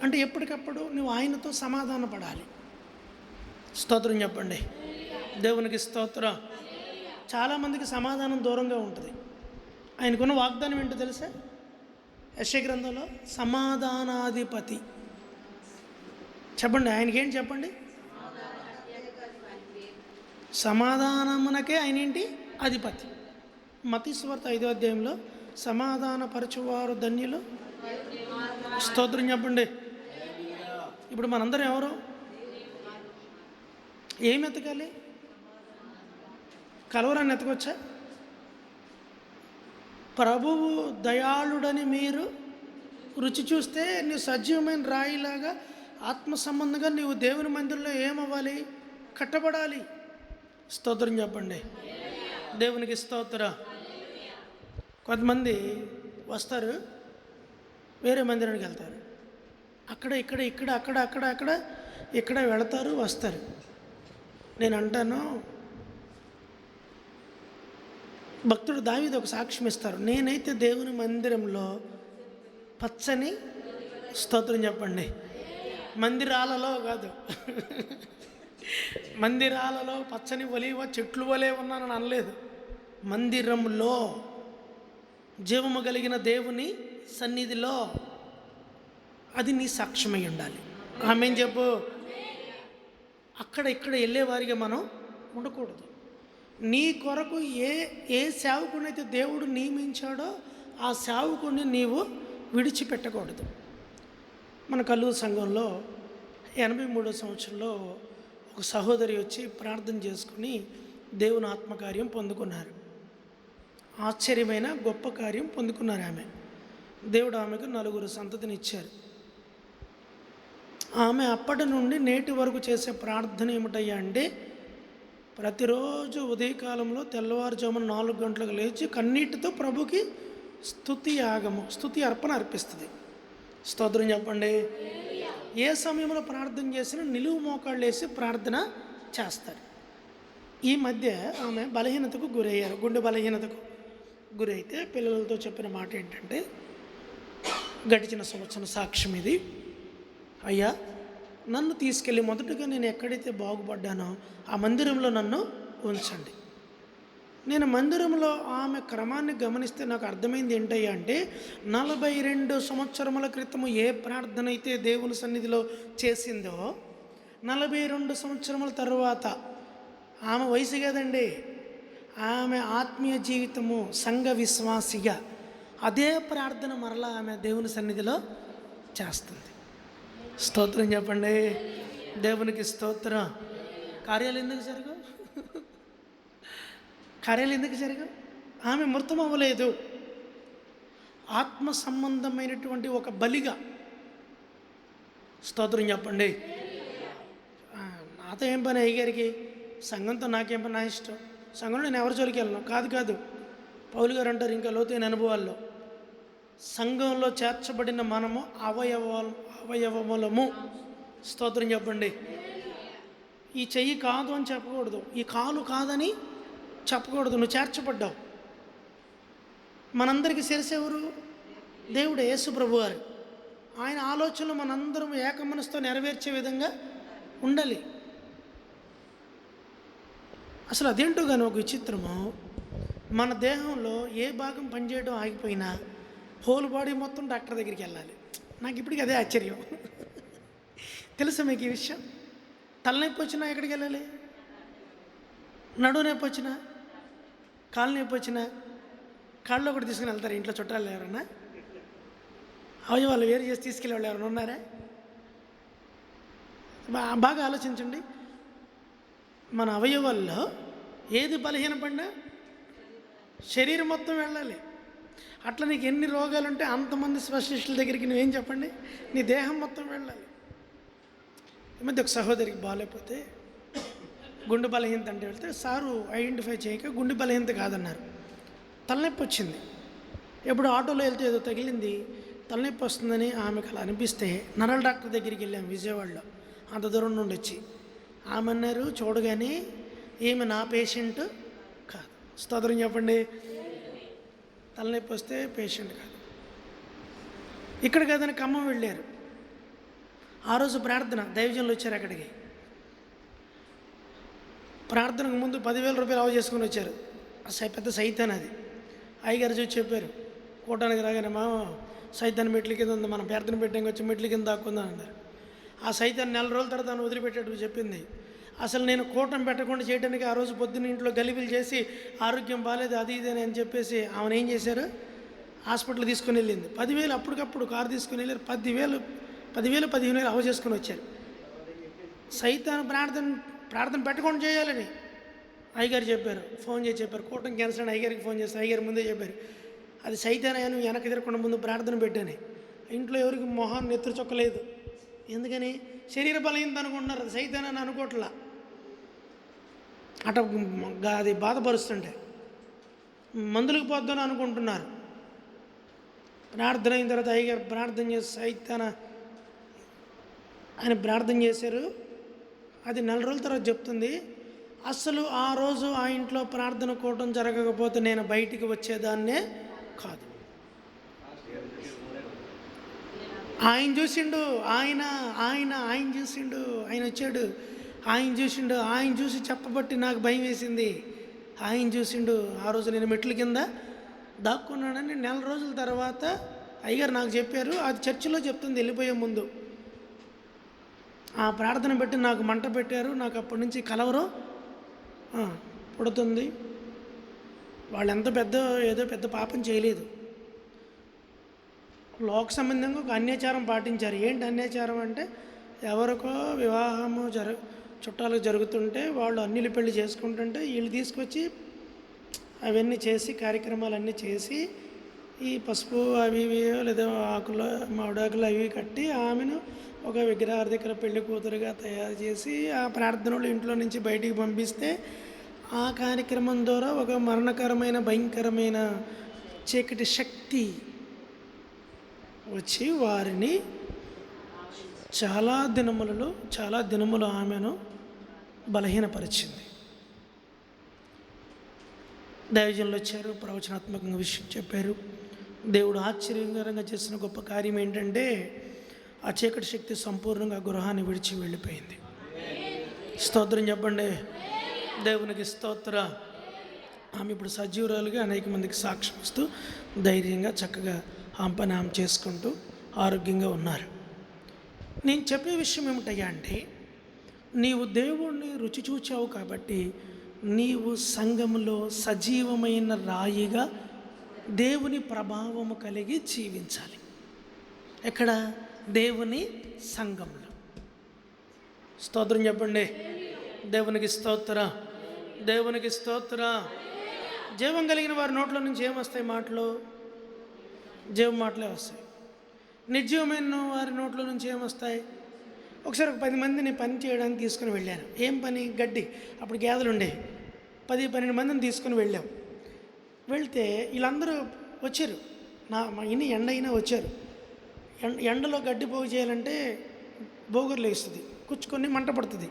అంటే ఎప్పటికప్పుడు నువ్వు ఆయనతో సమాధాన పడాలి. స్తోత్రం చెప్పండి. దేవునికి స్తోత్రం. చాలామందికి సమాధానం దూరంగా ఉంటుంది. ఆయనకున్న వాగ్దానం ఏంటో తెలుసా? యెషయా గ్రంథంలో సమాధానాధిపతి చెప్పండి, ఆయనకేంటి చెప్పండి? సమాధానమునకే ఆయన ఏంటి? అధిపతి. మత్తయి సువార్త 5వ అధ్యాయంలో సమాధానపరచువారు ధన్యులు. స్తోత్రం చెప్పండి. ఇప్పుడు మనందరం ఎవరు? ఏమి ఎతకాలి? కలవరాన్ని ఎతకొచ్చా? ప్రభువు దయాళుడని మీరు రుచి చూస్తే నీ సజీవమైన రాయిలాగా ఆత్మ సంబంధంగా నీవు దేవుని మందిరంలో ఏమవ్వాలి? కట్టబడాలి. స్తోత్రం చెప్పండి. దేవునికి స్తోత్ర. కొంతమంది వస్తారు, వేరే మందిరానికి వెళ్తారు, అక్కడ ఇక్కడ ఇక్కడ అక్కడ అక్కడ అక్కడ ఇక్కడ వెళతారు, వస్తారు. నేను అంటాను, భక్తుడు దావీదు ఒక సాక్ష్యం ఇస్తారు, నేనైతే దేవుని మందిరంలో పచ్చని, స్తోత్రం చెప్పండి, మందిరాలలో కాదు, మందిరాలలో పచ్చని ఒలీవ చెట్లు వలె ఉన్నానని అనలేదు. మందిరంలో, జీవము కలిగిన దేవుని సన్నిధిలో. అది నీ సాక్ష్యమై ఉండాలి. ఆమేన్ చెప్పు. అక్కడ ఇక్కడ వెళ్ళేవారిగా మనం ఉండకూడదు. నీ కొరకు ఏ సేవకునైతే దేవుడు నియమించాడో ఆ సేవకుని నీవు విడిచిపెట్టకూడదు. మన కల్లూరు సంఘంలో 83వ సంవత్సరంలో ఒక సహోదరి వచ్చి ప్రార్థన చేసుకుని దేవుని ఆత్మకార్యం పొందుకున్నారు. ఆశ్చర్యమైన గొప్ప కార్యం పొందుకున్నారు ఆమె. దేవుడు ఆమెకు 4 సంతతిని ఇచ్చారు. ఆమె అప్పటి నుండి నేటి వరకు చేసే ప్రార్థన ఏమిటయ్యా అంటే, ప్రతిరోజు ఉదయకాలంలో తెల్లవారుజామున 4 గంటలకు లేచి కన్నీటితో ప్రభుకి స్తుతి అర్పణ అర్పిస్తుంది. స్తోత్రం చెప్పండి. ఏ సమయంలో ప్రార్థన చేసినా నిలువు మోకాళ్ళు వేసి ప్రార్థన చేస్తారు. ఈ మధ్య ఆమె బలహీనతకు గురయ్యారు, గుండె బలహీనతకు గురైతే పిల్లలతో చెప్పిన మాట ఏంటంటే, గడిచిన సంవత్సరం సాక్ష్యం ఇది, అయ్యా నన్ను తీసుకెళ్ళి మొదటగా నేను ఎక్కడైతే బాగుపడ్డానో ఆ మందిరంలో నన్ను ఉంచండి. నేను మందిరంలో ఆమె క్రమాన్ని గమనిస్తే నాకు అర్థమైంది ఏంటయ్యా అంటే, 42 సంవత్సరముల క్రితము ఏ ప్రార్థన అయితే దేవుని సన్నిధిలో చేసిందో 42 సంవత్సరముల తర్వాత ఆమె వయసు కదండి, ఆమె ఆత్మీయ జీవితము సంఘ విశ్వాసిగా అదే ప్రార్థన మరలా ఆమె దేవుని సన్నిధిలో చేస్తుంది. స్తోత్రం చెప్పండి. దేవునికి స్తోత్రం. కార్యాలు ఎందుకు జరగవు? కార్యాలు ఎందుకు జరగవు? ఆమె మృతం అవ్వలేదు. ఆత్మ సంబంధమైనటువంటి ఒక బలిగా. స్తోత్రం చెప్పండి. నాతో ఏం పని అయ్యగారికి, సంఘంతో నాకేం పని, నా ఇష్టం, సంఘంలో నేను ఎవరి జోలికి వెళ్ళను. కాదు, పౌలు గారు అంటారు ఇంకా లోతైన అనుభవాల్లో, సంఘంలో చేర్చబడిన మనము అవయవములము. స్తోత్రం చెప్పండి. ఈ చెయ్యి కాదు అని చెప్పకూడదు, ఈ కాలు కాదని చెప్పకూడదు. నువ్వు చేర్చబడ్డావు. మనందరికీ శిరస్సు ఎవరు? దేవుడు, యేసు ప్రభు గారు. ఆయన ఆలోచనలు మనందరం ఏక మనసుతో నెరవేర్చే విధంగా ఉండాలి. అసలు అదేంటో కానీ ఒక విచిత్రము, మన దేహంలో ఏ భాగం పనిచేయడం ఆగిపోయినా హోల్ బాడీ మొత్తం డాక్టర్ దగ్గరికి వెళ్ళాలి. నాకు ఇప్పటికీ అదే ఆశ్చర్యం. తెలుసా మీకు ఈ విషయం? తలనొప్పి వచ్చినా ఎక్కడికి వెళ్ళాలి? నడువు నొప్పి వచ్చినా, కాళ్ళు నొప్పి వచ్చినా కాళ్ళు ఒకటి తీసుకుని వెళ్తారు. ఇంట్లో చుట్టాలు ఎవరన్నా అవయవాళ్ళు వేరు చేసి తీసుకెళ్ళే వాళ్ళు ఎవరైనా ఉన్నారా? బాగా ఆలోచించండి. మన అవయవాల్లో ఏది బలహీనపడినా శరీరం మొత్తం వెళ్ళాలి. అట్లా నీకు ఎన్ని రోగాలు ఉంటే అంతమంది స్పెషలిస్టుల దగ్గరికి నువ్వేం చెప్పండి, నీ దేహం మొత్తం వెళ్ళాలి. ఈ మధ్య ఒక సహోదరికి బాగాలేకపోతే గుండె బలహీనత అంటే వెళ్తే సారు ఐడెంటిఫై చేయక గుండె బలహీనత కాదన్నారు. తలనొప్పి వచ్చింది. ఎప్పుడు ఆటోలో వెళ్తే ఏదో తగిలింది, తలనొప్పి వస్తుందని ఆమెకు అలా అనిపిస్తే నరాల డాక్టర్ దగ్గరికి వెళ్ళాము విజయవాడలో. అంత దూరం నుండి వచ్చి ఆమె అన్నారు, చూడగానే ఈమె నా పేషెంట్ కాదు. స్తోత్రం చెప్పండి. తలనొప్పి వస్తే పేషెంట్ కాదు. ఇక్కడ కాదని ఖమ్మం వెళ్ళారు. ఆ రోజు ప్రార్థన, దైవజనులు వచ్చారు అక్కడికి. ప్రార్థనకు ముందు 10,000 రూపాయలు అవ చేసుకుని వచ్చారు. పెద్ద సైతాన్ అది. అయ్యగారు చూసి చెప్పారు, కూటానికి రాగానే మా సైతాన్ మెట్ల కింద ఉంది, మనం ప్రార్థన పెట్టాక వచ్చి మెట్ల కింద దాక్కుందా అన్నారు. ఆ సైతాన్ని 4 రోజుల తర్వాత తను వదిలిపెట్టేట్టు చెప్పింది. అసలు నేను కూటం పెట్టకుండా చేయడానికి ఆ రోజు పొద్దున్న ఇంట్లో గలిబిలు చేసి ఆరోగ్యం బాగాలేదు అది ఇది అని చెప్పేసి ఆమెను ఏం చేశారు, హాస్పిటల్ తీసుకుని వెళ్ళింది. 10,000 అప్పటికప్పుడు కారు తీసుకుని వెళ్ళారు. 10,000 15,000 అవ చేసుకుని వచ్చారు. సైతాను ప్రార్థన పెట్టకుండా చేయాలని అయ్యగారు చెప్పారు. ఫోన్ చేసి చెప్పారు, కూటం క్యాన్సర్ అని అయ్యగారికి ఫోన్ చేస్తే అయ్యగారు ముందే చెప్పారు, అది సైతానయ్య, నువ్వు వెనక్కి తిరగకుండా ముందు ప్రార్థన పెట్టాను. ఇంట్లో ఎవరికి మొహాన్ని నెత్తురు చొక్కలేదు. ఎందుకని? శరీర బలహీనత అనుకుంటున్నారు, అది సైతాన్ అని అనుకోవట్లా. అట అది బాధపరుస్తుంటే మందులకు పోద్దని అనుకుంటున్నారు. ప్రార్థన అయిన తర్వాత అయ్యగారు ప్రార్థన చేసి సైతాన ఆయన ప్రార్థన చేశారు. అది 4 రోజుల తర్వాత చెప్తుంది, అసలు ఆ రోజు ఆ ఇంట్లో ప్రార్థన కూటం జరగకపోతే నేను బయటికి వచ్చేదాన్నే కాదు. ఆయన చూసిండు, ఆయన చూసిండు, ఆయన వచ్చాడు, ఆయన చూసిండు, ఆయన చూసి చెప్పబట్టి నాకు భయం వేసింది. ఆయన చూసిండు. ఆ రోజు నేను మెట్ల కింద దాక్కున్నానని 4 రోజుల తర్వాత అయ్యగారు నాకు చెప్పారు. అది చర్చిలో చెప్తుంది వెళ్ళిపోయే ముందు. ఆ ప్రార్థన పెట్టి నాకు మంట పెట్టారు. నాకు అప్పటి నుంచి కలవరం పుడుతుంది. వాళ్ళు ఎంత ఏదో పెద్ద పాపం చేయలేదు. లోక సంబంధంగా ఒక అన్యాచారం పాటించారు. ఏంటి అన్యాచారం అంటే, ఎవరికో వివాహము చుట్టాలకు జరుగుతుంటే వాళ్ళు అన్నిలు పెళ్లి చేసుకుంటుంటే వీళ్ళు తీసుకొచ్చి అవన్నీ చేసి కార్యక్రమాలన్నీ చేసి ఈ పసుపు అవి ఇవి లేదా ఆకులు మామిడాకులు అవి కట్టి ఆమెను ఒక విగ్రహార్థికల పెళ్లి కూతురుగా తయారు చేసి ఆ ప్రార్థనలు ఇంట్లో నుంచి బయటికి పంపిస్తే ఆ కార్యక్రమం ద్వారా ఒక మరణకరమైన భయంకరమైన చీకటి శక్తి వచ్చి వారిని చాలా దినములు ఆమెను బలహీనపరిచింది. దైవజనులు వచ్చారు, ప్రవచనాత్మకంగా విషయం చెప్పారు. దేవుడు ఆశ్చర్యకరంగా చేసిన గొప్ప కార్యం ఏంటంటే, ఆ చీకటి శక్తి సంపూర్ణంగా గృహాన్ని విడిచి వెళ్ళిపోయింది. స్తోత్రం చెప్పండి, దేవునికి స్తోత్ర. ఆమె ఇప్పుడు సజీవురాలుగా అనేక మందికి సాక్ష్యం ఇస్తూ ధైర్యంగా చక్కగా పని ఆమె చేసుకుంటూ ఆరోగ్యంగా ఉన్నారు. నేను చెప్పే విషయం ఏమిటయ్యా అంటే, నీవు దేవుణ్ణి రుచి చూచావు కాబట్టి నీవు సంఘములో సజీవమైన రాయిగా దేవుని ప్రభావము కలిగి జీవించాలి. ఎక్కడ? దేవుని సంఘంలో. స్తోత్రం చెప్పండి, దేవునికి స్తోత్ర, దేవునికి స్తోత్ర. జీవం కలిగిన వారి నోట్లో నుంచి ఏమొస్తాయి మాటలు? జీవం మాటలే వస్తాయి. నిర్జీవమైన వారి నోట్లో నుంచి ఏమొస్తాయి? ఒకసారి ఒక 10 మందిని పని చేయడానికి తీసుకుని వెళ్ళాను. ఏం పని? గడ్డి. అప్పుడు గేదెలు ఉండేవి. 10-12 మందిని తీసుకుని వెళ్ళాం. వెళ్తే వీళ్ళందరూ వచ్చారు. ఇన్ని ఎండ అయినా వచ్చారు. ఎండలో గడ్డి పోగు చేయాలంటే బోగర్లు వేస్తుంది, కూర్చుకొని మంట పడుతుంది.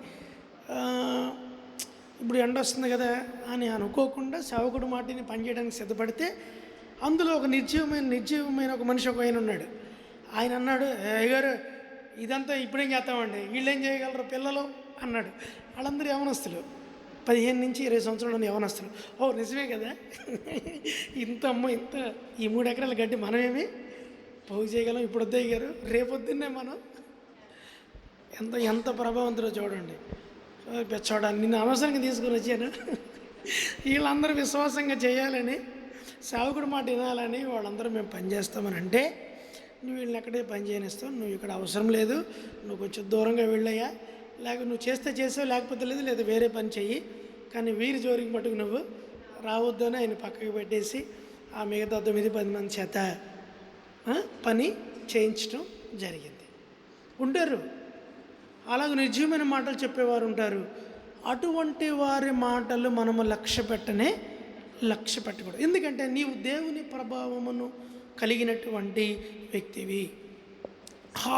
ఇప్పుడు ఎండ వస్తుంది కదా అని అనుకోకుండా సేవకుడు మాటిని పనిచేయడానికి సిద్ధపడితే అందులో ఒక నిర్జీవమైన ఒక మనిషి ఒక ఆయన ఉన్నాడు. ఆయన అన్నాడు, అయ్యగారు ఇదంతా ఇప్పుడేం చేస్తామండి, వీళ్ళేం చేయగలరు పిల్లలు అన్నాడు. వాళ్ళందరూ యవనస్తులు, 15 నుంచి 20 సంవత్సరాలు యవనస్తులు. ఓ నిజమే కదా, ఇంత ఈ 3 ఎకరాల గడ్డి మనమేమి పోగు చేయగలం, ఇప్పుడు వద్ద అయ్యారు, రేపొద్దున్నే మనం ఎంత ప్రభావంతుడో చూడండి. చూడండి, నిన్ను అవసరంగా తీసుకుని వచ్చాను. వీళ్ళందరూ విశ్వాసంగా చేయాలని, సేవకుడు మాట వినాలని వాళ్ళందరూ మేము పనిచేస్తామని అంటే, నువ్వు వీళ్ళని ఎక్కడే పని చేయనిస్తావు, నువ్వు ఇక్కడ అవసరం లేదు, నువ్వు కొంచెం దూరంగా వెళ్ళయ్యా, నువ్వు చేస్తే చేసావు, లేకపోతే లేదు, లేదా వేరే పని చెయ్యి, కానీ వీరి జోరికి మటుకు నువ్వు రావద్దని ఆయన పక్కకు పెట్టేసి ఆ మిగతా 9-10 మంది చేత పని చేయించడం జరిగింది. ఉంటారు అలాగే నిర్జీవమైన మాటలు చెప్పేవారు ఉంటారు. అటువంటి వారి మాటలు మనము లక్ష్య పెట్టకూడదు. ఎందుకంటే నీవు దేవుని ప్రభావమును కలిగినటువంటి వ్యక్తివి. ఆ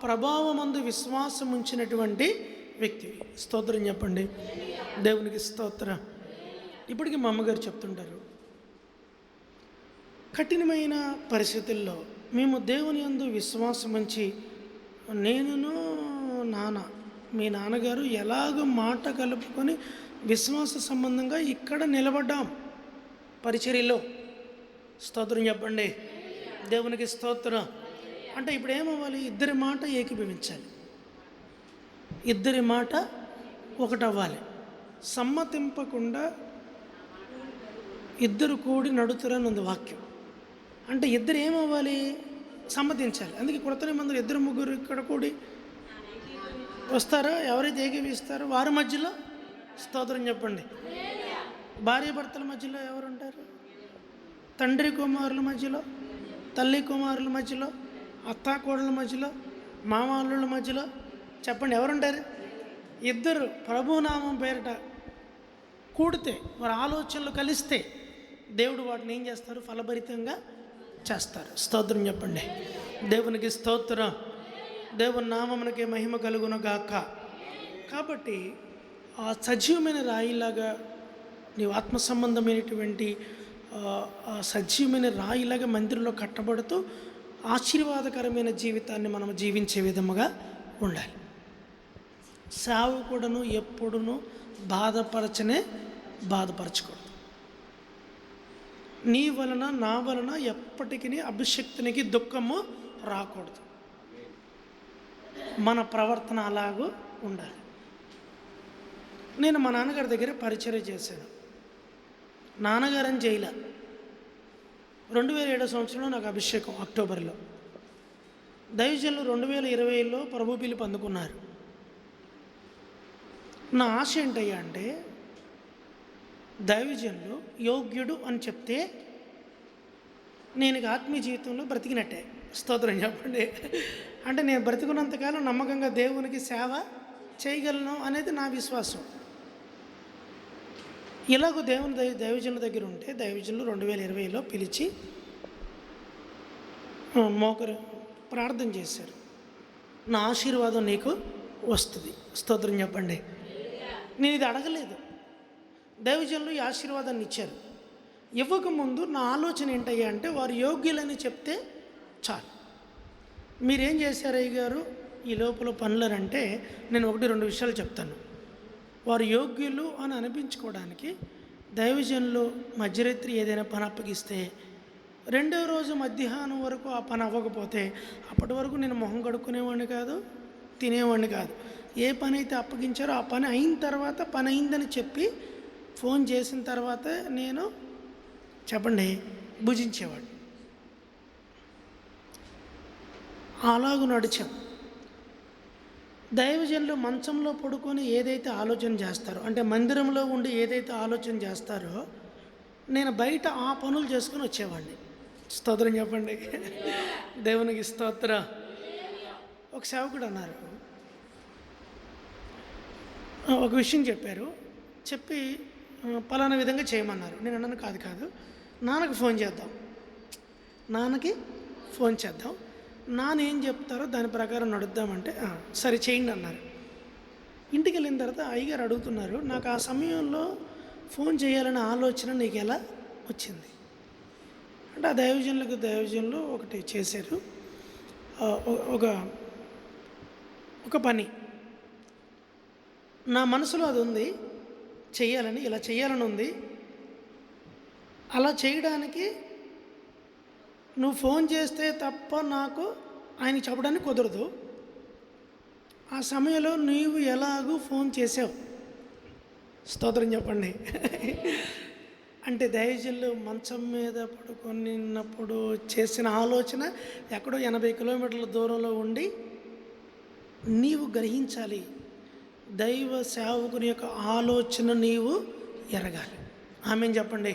ప్రభావమందు విశ్వాసం ఉంచినటువంటి వ్యక్తివి. స్తోత్రం చెప్పండి, దేవునికి స్తోత్రం. ఇప్పటికీ మా అమ్మగారు చెప్తుంటారు, కఠినమైన పరిస్థితుల్లో మేము దేవుని యందు విశ్వాసం ఉంచి, నేనును మీ నాన్నగారు ఎలాగ మాట కలుపుకొని విశ్వాస సంబంధంగా ఇక్కడ నిలబడ్డాం పరిచర్యలో. స్తోత్రం చెప్పండి, దేవునికి స్తోత్రం. అంటే ఇప్పుడు ఏమవ్వాలి? ఇద్దరి మాట ఏకీభవించాలి, ఇద్దరి మాట ఒకటవ్వాలి. సమ్మతింపకుండా ఇద్దరు కూడి నడుతురని ఉంది వాక్యం. అంటే ఇద్దరు ఏమవ్వాలి? సమ్మతించాలి. అందుకే కృత నిబంధనలు ఇద్దరు ముగ్గురు ఇక్కడ కూడి వస్తారో, ఎవరైతే ఏకీభవిస్తారో వారి మధ్యలో స్తోత్రం చెప్పండి. భార్య భర్తల మధ్యలో ఎవరు ఉంటారు? తండ్రి కుమారుల మధ్యలో, తల్లి కుమారుల మధ్యలో, అత్తా కోడల మధ్యలో, మామ అల్లుళ్ళ మధ్యలో చెప్పండి ఎవరుంటారు? ఇద్దరు ప్రభునామం పేరిట కూడితే, వారి ఆలోచనలు కలిస్తే దేవుడు వాటిని ఏం చేస్తారు? ఫలభరితంగా చేస్తారు. స్తోత్రం చెప్పండి. దేవునికి స్తోత్రం. దేవుని నామమునకే మహిమ కలుగును గాక. కాబట్టి ఆ సజీవమైన రాయిలాగా నీవు ఆత్మ సంబంధమైనటువంటి ఆ సజీవమైన రాయిలాగా మందిరంలో కట్టబడుతూ ఆశీర్వాదకరమైన జీవితాన్ని మనం జీవించే విధముగా ఉండాలి. సేవకుడును ఎప్పుడునూ బాధపరచకూడదు. నీ వలన నా వలన ఎప్పటికీ అభిషక్తునికి దుఃఖము రాకూడదు. మన ప్రవర్తన అలాగూ ఉండాలి. నేను మా నాన్నగారి దగ్గర పరిచర్య చేశాను. నాన్నగారని చేయలే. 2007 సంవత్సరంలో నాకు అభిషేకం అక్టోబర్లో. దైవజనులు 2020లో ప్రభు పిలుపు అందుకున్నారు. నా ఆశ ఏంటయ్యా అంటే, దైవజనులు యోగ్యుడు అని చెప్తే నేను ఆత్మీయ జీవితంలో బ్రతికినట్టే. స్తోత్రం చెప్పండి. అంటే నేను బ్రతికున్నంతకాలం నమ్మకంగా దేవునికి సేవ చేయగలను అనేది నా విశ్వాసం. ఇలాగ దైవజనుల దగ్గర ఉంటే దైవజనులు 2020లో పిలిచి మోకరు ప్రార్థన చేశారు. నా ఆశీర్వాదం నీకు వస్తుంది. స్తోత్రం చెప్పండి. నేను ఇది అడగలేదు. దైవజనులు ఈ ఆశీర్వాదాన్ని ఇచ్చారు. ఇవ్వకముందు నా ఆలోచన ఏంటయ్యా అంటే, వారు యోగ్యులని చెప్తే చాలు. మీరేం చేశారు అయ్య గారు ఈ లోపల పనులనంటే, నేను 1-2 విషయాలు చెప్తాను. వారు యోగ్యులు అని అనిపించుకోవడానికి దైవజనులు మధ్యరాత్రి ఏదైనా పని అప్పగిస్తే 2వ రోజు మధ్యాహ్నం వరకు ఆ పని అవ్వకపోతే అప్పటి వరకు నేను మొహం కడుక్కునేవాడిని కాదు, తినేవాడిని కాదు. ఏ పని అయితే అప్పగించారో ఆ పని అయిన తర్వాత పని అయిందని చెప్పి ఫోన్ చేసిన తర్వాత నేను చెప్పండి భుజించేవాడు. అలాగూ నడిచాం. దైవజనులు మంచంలో పడుకొని ఏదైతే ఆలోచన చేస్తారో, అంటే మందిరంలో ఉండి ఏదైతే ఆలోచన చేస్తారో, నేను బయట ఆ పనులు చేసుకొని వచ్చేవాడిని. స్తోత్రం చెప్పండి. దేవునికి స్తోత్రం. ఒక సేవకుడు అన్నారు, ఒక విషయం చెప్పారు. చెప్పి పలానా విధంగా చేయమన్నారు. నేను అన్నాను కాదు, నాన్నకి ఫోన్ చేద్దాం, నాన్న ఏం చెప్తారో దాని ప్రకారం నడుద్దామంటే సరే చేయండి అన్నారు. ఇంటికి వెళ్ళిన తర్వాత అయ్యగారు అడుగుతున్నారు, నాకు ఆ సమయంలో ఫోన్ చేయాలనే ఆలోచన నీకు ఎలా వచ్చింది అంటే, ఆ దైవజనులు ఒకటి చేశారు. ఒక పని నా మనసులో అది ఉంది, ఇలా చేయాలని ఉంది. అలా చేయడానికి నువ్వు ఫోన్ చేస్తే తప్ప నాకు ఆయన చెప్పడానికి కుదరదు. ఆ సమయంలో నీవు ఎలాగూ ఫోన్ చేసావు. స్తోత్రం చెప్పండి. అంటే దైవజనులు మంచం మీద పడుకొనిన్నప్పుడు చేసిన ఆలోచన ఎక్కడో 80 కిలోమీటర్ల దూరంలో ఉండి నీవు గ్రహించాలి. దైవ సేవకుని యొక్క ఆలోచన నీవు ఎరగాలి. ఆమేన్ చెప్పండి.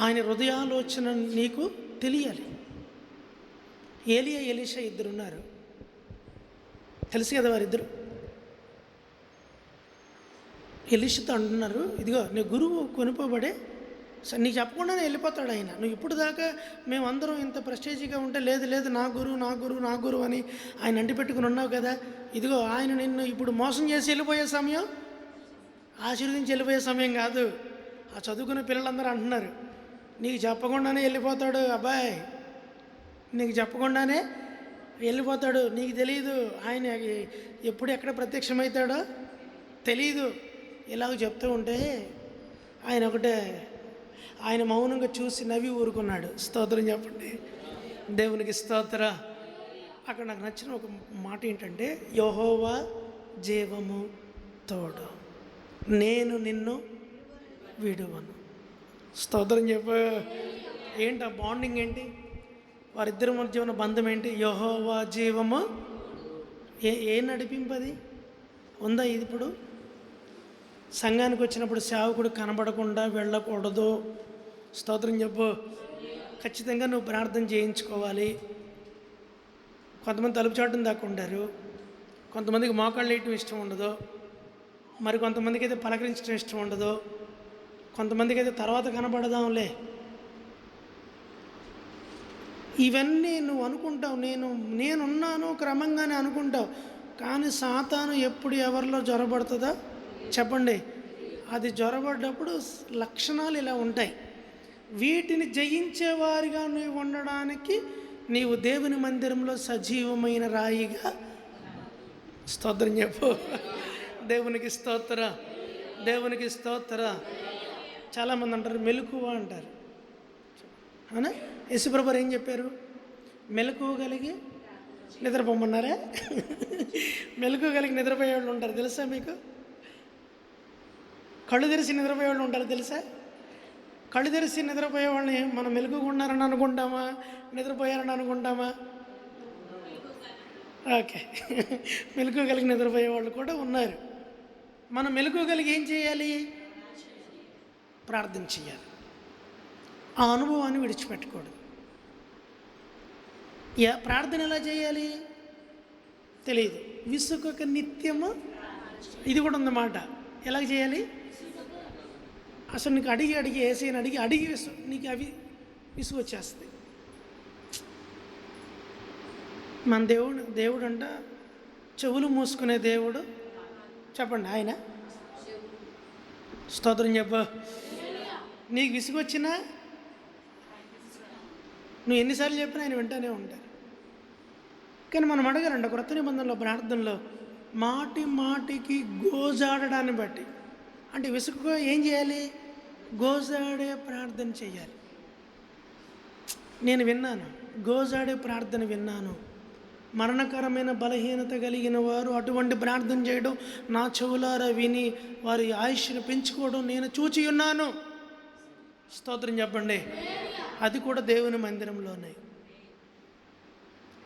ఆయన హృదయాలోచన నీకు తెలియాలి. ఏలియా ఎలీషా ఇద్దరు ఉన్నారు, తెలుసు కదా వారిద్దరు. ఎలీషాతో అంటున్నారు, ఇదిగో నీ గురువు కొనుకోబడే నీకు చెప్పకుండానే వెళ్ళిపోతాడు ఆయన. నువ్వు ఇప్పుడు దాకా మేమందరం ఇంత ప్రెస్టేజీగా ఉంటే లేదు నా గురువు అని ఆయన అంటి పెట్టుకుని ఉన్నావు కదా, ఇదిగో ఆయన నిన్ను ఇప్పుడు మోసం చేసి వెళ్ళిపోయే సమయం, ఆశీర్వదించి వెళ్ళిపోయే సమయం కాదు. ఆ చదువుకునే పిల్లలందరూ అంటున్నారు, నీకు చెప్పకుండానే వెళ్ళిపోతాడు అబ్బాయి, నీకు చెప్పకుండానే వెళ్ళిపోతాడు, నీకు తెలీదు ఆయన ఎప్పుడు ఎక్కడ ప్రత్యక్షమవుతాడో తెలీదు. ఇలాగ చెప్తూ ఉంటే ఆయన మౌనంగా చూసి నవ్వి ఊరుకున్నాడు. స్తోత్రం చెప్పండి. దేవునికి స్తోత్ర. అక్కడ నాకు నచ్చిన ఒక మాట ఏంటంటే, యెహోవా జీవము తోడు, నేను నిన్ను విడువను. స్తోత్రం చెప్పు. ఏంటి ఆ బాండింగ్ ఏంటి? వారిద్దరి మధ్య ఉన్న బంధం ఏంటి? యెహోవా జీవము. ఏ నడిపింపది ఉందా? ఇది ఇప్పుడు సంఘానికి వచ్చినప్పుడు సేవకుడు కనబడకుండా వెళ్ళకూడదు. స్తోత్రం చెప్పు. ఖచ్చితంగా నువ్వు ప్రార్థన చేయించుకోవాలి. కొంతమంది తలుపు చాటును దాకా ఉంటారు, కొంతమందికి మోకాళ్ళు వేయటం ఇష్టం ఉండదు, మరి కొంతమందికి అయితే పలకరించడం ఇష్టం ఉండదు, కొంతమందికి అయితే తర్వాత కనబడదాంలే. ఇవన్నీ నువ్వు అనుకుంటావు, నేనున్నాను క్రమంగానే అనుకుంటావు. కానీ సాతాను ఎప్పుడు ఎవరిలో జ్వరపడుతుందో చెప్పండి. అది జ్వరపడ్డప్పుడు లక్షణాలు ఇలా ఉంటాయి. వీటిని జయించేవారిగా నువ్వు ఉండడానికి నీవు దేవుని మందిరంలో సజీవమైన రాయిగా. స్తోత్రం చెప్పు. దేవునికి స్తోత్ర, దేవునికి స్తోత్ర. చాలామంది అంటారు మెలకువ అంటారు, అవునా? యేసుప్రభువు ఏం చెప్పారు? మెలకువ కలిగి నిద్రపోమన్నారా? మెలకువ కలిగి నిద్రపోయేవాళ్ళు ఉంటారు తెలుసా మీకు? కళ్ళు తెరిచి నిద్రపోయేవాళ్ళు ఉంటారు తెలుసా? కళ్ళు తెరిచి నిద్రపోయే వాళ్ళని మనం మెలకుగా ఉన్నారని అనుకుంటామా, నిద్రపోయారని అనుకుంటామా? ఓకే, మెలకువ కలిగి నిద్రపోయే వాళ్ళు కూడా ఉన్నారు. మనం మెలకువ కలిగి ఏం చేయాలి? ప్రార్థన చేయాలి. ఆ అనుభవాన్ని విడిచిపెట్టకూడదు. ప్రార్థన ఎలా చేయాలి తెలియదు. విసుగక నిత్యము, ఇది కూడా ఉందన్నమాట. ఎలా చేయాలి? అసలు నీకు అడిగి ఏసైని అడిగి నీకు అవి విసుగు వచ్చేస్తుంది. మన దేవుడు అంట చెవులు మూసుకునే దేవుడు. చెప్పండి ఆయన. స్తోత్రం చెప్పు. నీకు విసుగు వచ్చినా నువ్వు ఎన్నిసార్లు చెప్పినా ఆయన వింటానే ఉంటారు. కానీ మనం అడగాలంట క్రొత్త నిబంధనలో ప్రార్థనలో మాటి మాటికి గోజాడడాన్ని బట్టి, అంటే విసుగుగా ఏం చేయాలి? గోజాడే ప్రార్థన చేయాలి. నేను విన్నాను, గోజాడే ప్రార్థన విన్నాను. మరణకరమైన బలహీనత కలిగిన వారు అటువంటి ప్రార్థన చేయడం, నా చెవులారా విని వారి ఆయుష్ను పెంచుకోవడం నేను చూచి ఉన్నాను. స్తోత్రం చెప్పండి. అది కూడా దేవుని మందిరంలోనే.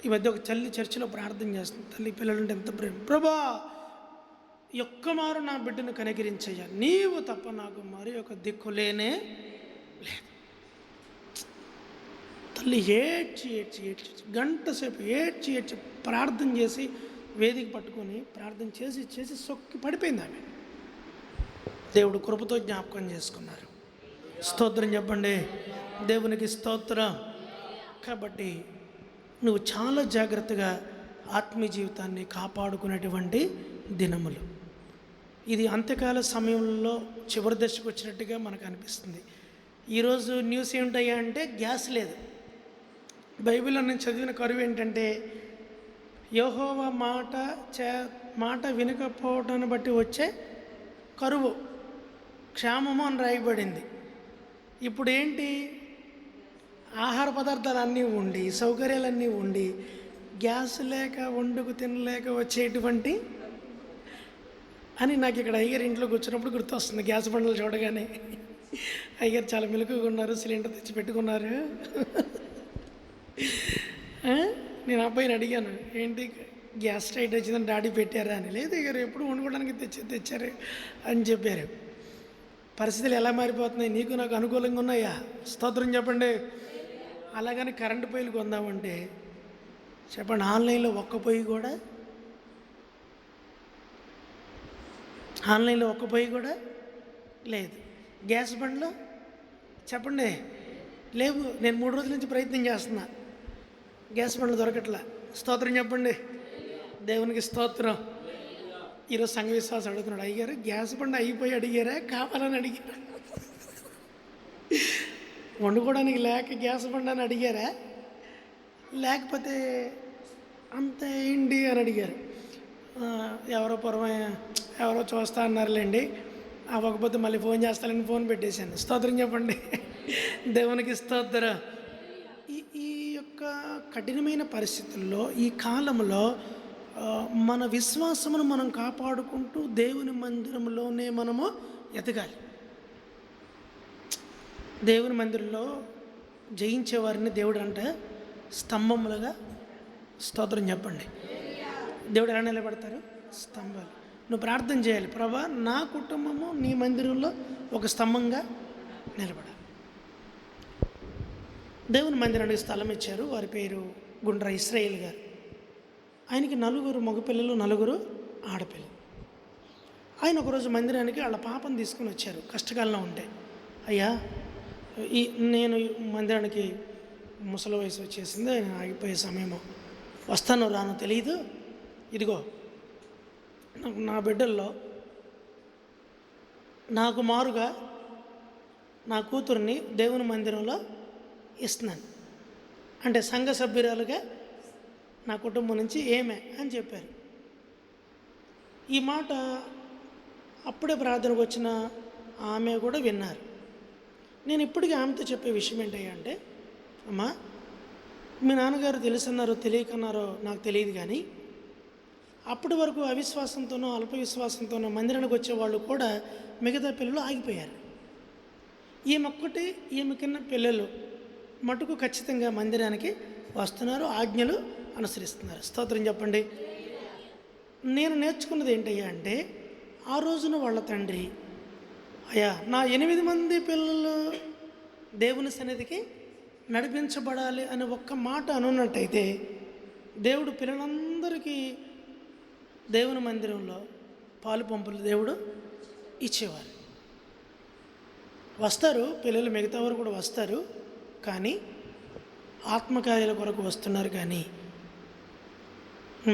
ఈ మధ్య ఒక తల్లి చర్చిలో ప్రార్థన చేస్తుంది. తల్లి పిల్లలంటే ఎంత ప్రేమ. ప్రభా, ఒక్కమారు నా బిడ్డను కనికరించయ్యా, నీవు తప్ప నాకు మరి ఒక దిక్కు లేనే లేదు. తల్లి ఏడ్చి గంట సేపు ఏడ్చి ప్రార్థన చేసి వేదిక పట్టుకొని ప్రార్థన చేసి సొక్కి పడిపోయింది ఆమె. దేవుడు కృపతో జ్ఞాపకం చేసుకున్నారు. స్తోత్రం చెప్పండి. దేవునికి స్తోత్రం. కాబట్టి నువ్వు చాలా జాగ్రత్తగా ఆత్మీయ జీవితాన్ని కాపాడుకునేటువంటి దినములు. ఇది అంత్యకాల సమయంలో చివరి దశకు వచ్చినట్టుగా మనకు అనిపిస్తుంది. ఈరోజు న్యూస్ ఏమిటయ్యా అంటే గ్యాస్ లేదు. బైబిల్లో నేను చదివిన కరువు ఏంటంటే, యెహోవా మాట వినకపోవటాన్ని బట్టి వచ్చే కరువు, క్షామము అని రాయబడింది. ఇప్పుడు ఏంటి? ఆహార పదార్థాలన్నీ ఉండి, సౌకర్యాలన్నీ ఉండి, గ్యాస్ లేక వండుకు తినలేక వచ్చేటువంటి అని నాకు ఇక్కడ అయ్యగారు ఇంట్లో కూర్చున్నప్పుడు గుర్తొస్తుంది. గ్యాస్ బండలు చూడగానే అయ్యగారు చాలా మెలకుగా ఉన్నారు, సిలిండర్ తెచ్చి పెట్టుకున్నారు. నేను అబ్బాయిని అడిగాను, ఏంటి గ్యాస్ స్టైట్ వచ్చిందని డాడీ పెట్టారా అని. లేదు అయ్యారు, ఎప్పుడు వండుకోవడానికి తెచ్చారు అని చెప్పారు. పరిస్థితులు ఎలా మారిపోతున్నాయి? నీకు నాకు అనుకూలంగా ఉన్నాయా? స్తోత్రం చెప్పండి. అలాగని కరెంటు పొయ్యిలు కొందామంటే చెప్పండి, ఆన్లైన్లో ఒక్క పొయ్యి కూడా లేదు. గ్యాస్ బండ్లు చెప్పండి లేవు. నేను 3 రోజుల నుంచి ప్రయత్నం చేస్తున్నా, గ్యాస్ బండ్లు దొరకట్లా. స్తోత్రం చెప్పండి. దేవునికి స్తోత్రం. ఈరోజు సంఘ విశ్వాసం అడుగుతున్నాడు, అయ్యారు గ్యాస్ బండ్ అయిపోయి అడిగారా, కావాలని అడిగారా? వండుకోవడానికి లేక గ్యాస్ బండ్ అని అడిగారా, లేకపోతే అంత ఏంటి అని అడిగారు. ఎవరో చూస్తా అన్నారులేండి, అవ్వకపోతే మళ్ళీ ఫోన్ చేస్తానని ఫోన్ పెట్టేశాను. స్తోత్రం చెప్పండి. దేవునికి స్తోత్రం. ఈ యొక్క కఠినమైన పరిస్థితుల్లో ఈ కాలంలో మన విశ్వాసమును మనం కాపాడుకుంటూ దేవుని మందిరంలోనే మనము ఎదగాలి. దేవుని మందిరంలో జయించే వారిని దేవుడు అంటే స్తంభములుగా, స్తోత్రం చెప్పండి, దేవుడు ఎలా నిలబెడతారు? స్తంభాలు. నువ్వు ప్రార్థన చేయాలి, ప్రభా నా కుటుంబము నీ మందిరంలో ఒక స్తంభంగా నిలబడాలి. దేవుని మందిరానికి స్థలం ఇచ్చారు. వారి పేరు గుండ్ర ఇస్రాయేల్ గారు. ఆయనకి 4 మగపిల్లలు, 4 ఆడపిల్లలు. ఆయన ఒకరోజు మందిరానికి వాళ్ళ పాపను తీసుకుని వచ్చారు. కష్టకాలంలో ఉంటే, అయ్యా నేను మందిరానికి ముసలి వయసు వచ్చేసింది, ఆయన ఆగిపోయే సమయము, వస్తానో రానో తెలియదు, ఇదిగో నా బిడ్డల్లో నాకు మారుగా నా కూతుర్ని దేవుని మందిరంలో ఇస్తున్నాను అంటే సంఘ సభ్యురాలుగా నా కుటుంబం నుంచి ఏమే అని చెప్పారు. ఈ మాట అప్పుడే ప్రార్థనకు వచ్చిన ఆమె కూడా విన్నారు. నేను ఇప్పటికీ ఆమెతో చెప్పే విషయం ఏంటయ్యా అంటే, అమ్మా మీ నాన్నగారు తెలుసన్నారో తెలియకన్నారో నాకు తెలియదు, కానీ అప్పటి వరకు అవిశ్వాసంతోనో అల్ప విశ్వాసంతోనో మందిరానికి వచ్చేవాళ్ళు కూడా మిగతా పిల్లలు ఆగిపోయారు. ఈమె కింద పిల్లలు మటుకు ఖచ్చితంగా మందిరానికి వస్తున్నారు, ఆజ్ఞలు అనుసరిస్తున్నారు. స్తోత్రం చెప్పండి. నేను నేర్చుకున్నది ఏంటయ్యా అంటే, ఆ రోజున వాళ్ళ తండ్రి, అయ్యా నా 8 మంది పిల్లలు దేవుని సన్నిధికి నడిపించబడాలి అని ఒక్క మాట అనున్నట్టయితే దేవుడు పిల్లలందరికీ దేవుని మందిరంలో పాలు పంపులు దేవుడు ఇచ్చేవారు. వస్తారు పిల్లలు, మిగతా వారు కూడా వస్తారు, కానీ ఆత్మకార్యాల కొరకు వస్తున్నారు. కానీ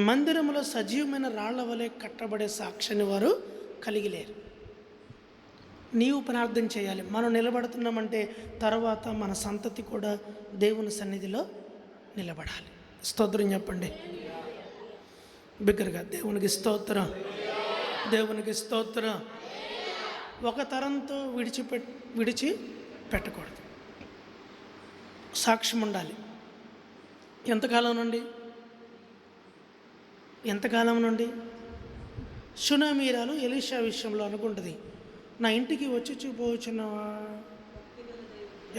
మందిరంలో సజీవమైన రాళ్ల వలె కట్టబడే సాక్ష్యాన్ని వారు కలిగి లేరు. నీవు ప్రార్థన చేయాలి. మనం నిలబడుతున్నామంటే తర్వాత మన సంతతి కూడా దేవుని సన్నిధిలో నిలబడాలి. స్తోత్రం చెప్పండి బిగ్గరగా. దేవునికి స్తోత్రం, దేవునికి స్తోత్రం. ఒక తరంతో విడిచి పెట్టకూడదు. సాక్ష్యం ఉండాలి. ఎంతకాలం నుండి సునామీరాలు ఎలీషా విషయంలో అనుకుంటుంది, నా ఇంటికి వచ్చి చూపవచ్చున్న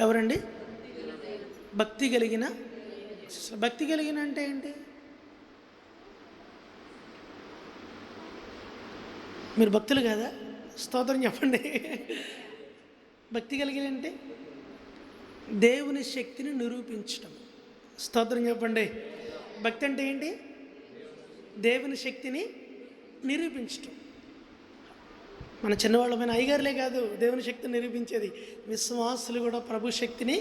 ఎవరండి? భక్తి కలిగిన. భక్తి కలిగిన అంటే ఏంటి? మీరు భక్తులు కదా? స్తోత్రం చెప్పండి. భక్తి కలిగిన అంటే దేవుని శక్తిని నిరూపించటం. స్తోత్రం చెప్పండి. భక్తి అంటే ఏంటి? దేవుని శక్తిని నిరూపించటం. మన చిన్నవాళ్ళమైన అయ్యగారులే కాదు దేవుని శక్తిని నిరూపించేది, విశ్వాసులు కూడా ప్రభు శక్తిని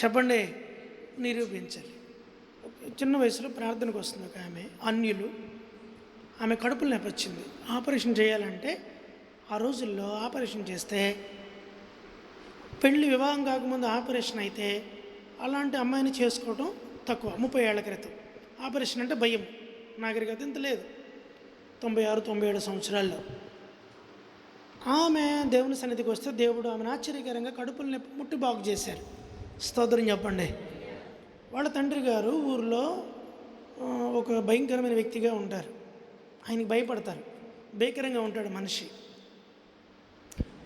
చెప్పండి నిరూపించాలి. చిన్న వయసులో ప్రార్థనకు వస్తుంది ఒక ఆమె, అన్యులు, ఆమె కడుపులు నొప్పి వచ్చింది. ఆపరేషన్ చేయాలంటే ఆ రోజుల్లో ఆపరేషన్ చేస్తే, పెళ్ళి వివాహం కాకముందు ఆపరేషన్ అయితే అలాంటి అమ్మాయిని చేసుకోవడం తక్కువ. 30 ఏళ్ల క్రితం ఆపరేషన్ అంటే భయం, నాగరికత ఇంత లేదు. 96-97 సంవత్సరాల్లో ఆమె దేవుని సన్నిధికి వస్తే దేవుడు ఆమెను ఆశ్చర్యకరంగా కడుపులు నొప్పి ముట్టి బాగు చేశారు. స్తోత్రం చెప్పండి. వాళ్ళ తండ్రి గారు ఊరిలో ఒక భయంకరమైన వ్యక్తిగా ఉంటారు. ఆయనకి భయపడతారు, భయంకరంగా ఉంటాడు మనిషి.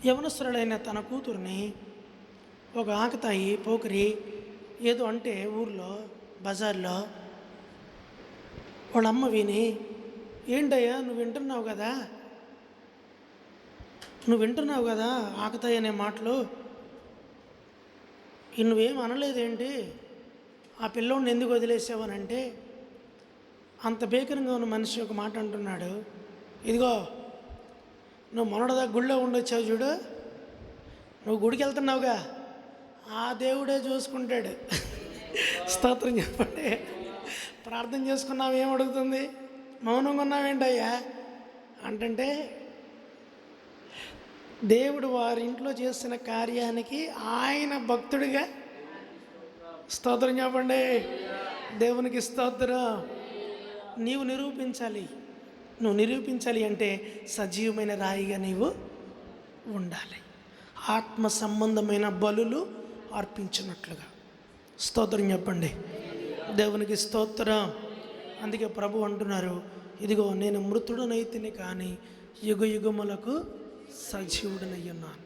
యవనస్తురాలైన తన కూతుర్ని ఒక ఆకతాయి పోకరి ఏదో అంటే ఊర్లో బజార్లో వాళ్ళ అమ్మ విని, ఏంటయ్యా నువ్వు వింటున్నావు కదా ఆకతాయి అనే మాటలు, నువ్వేం అనలేదేంటి, ఆ పిల్లోడిని ఎందుకు వదిలేసావనంటే, అంత భీకరంగా ఉన్న మనిషి ఒక మాట అంటున్నాడు, ఇదిగో నువ్వు మొన్నటిదా గుళ్ళో ఉండొచ్చావు చూడు, నువ్వు గుడికి వెళ్తున్నావుగా, ఆ దేవుడే చూసుకుంటాడు. స్తోత్రం చెప్పండి. ప్రార్థన చేసుకున్నావు, ఏం అడుగుతుంది? మౌనంగా ఉన్నావేంటయ్యా అంటే, దేవుడు వారి ఇంట్లో చేసిన కార్యానికి ఆయన భక్తుడిగా. స్తోత్రం చెప్పండి. దేవునికి స్తోత్రం. నీవు నిరూపించాలి అంటే సజీవమైన రాయిగా నీవు ఉండాలి. ఆత్మ సంబంధమైన బలులు అర్పించినట్లుగా. స్తోత్రం చెప్పండి. దేవునికి స్తోత్రం. అందుకే ప్రభు అంటున్నారు, ఇదిగో నేను మృతుడనైతిని కానీ యుగ యుగములకు సజీవుడనై ఉన్నాను.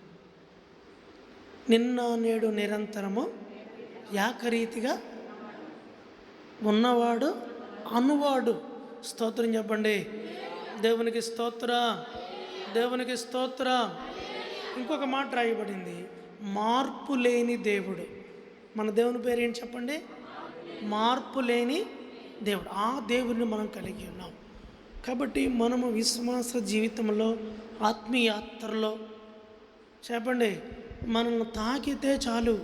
నిన్న నేడు నిరంతరము ఏకరీతిగా ఉన్నవాడు అనువాడు. స్తోత్రం చెప్పండి. దేవునికి స్తోత్రం, దేవునికి స్తోత్రం. ఇంకొక మాట రాయబడింది, మార్పు లేని దేవుడు. మన దేవుని పేరు ఏంటి చెప్పండి? మార్పు లేని దేవుడు. ఆ దేవుడిని మనం కలిగి ఉన్నాం. కాబట్టి మనము విశ్వాస జీవితంలో, ఆత్మీయాత్రలో చెప్పండి, మనల్ని తాకితే చాలు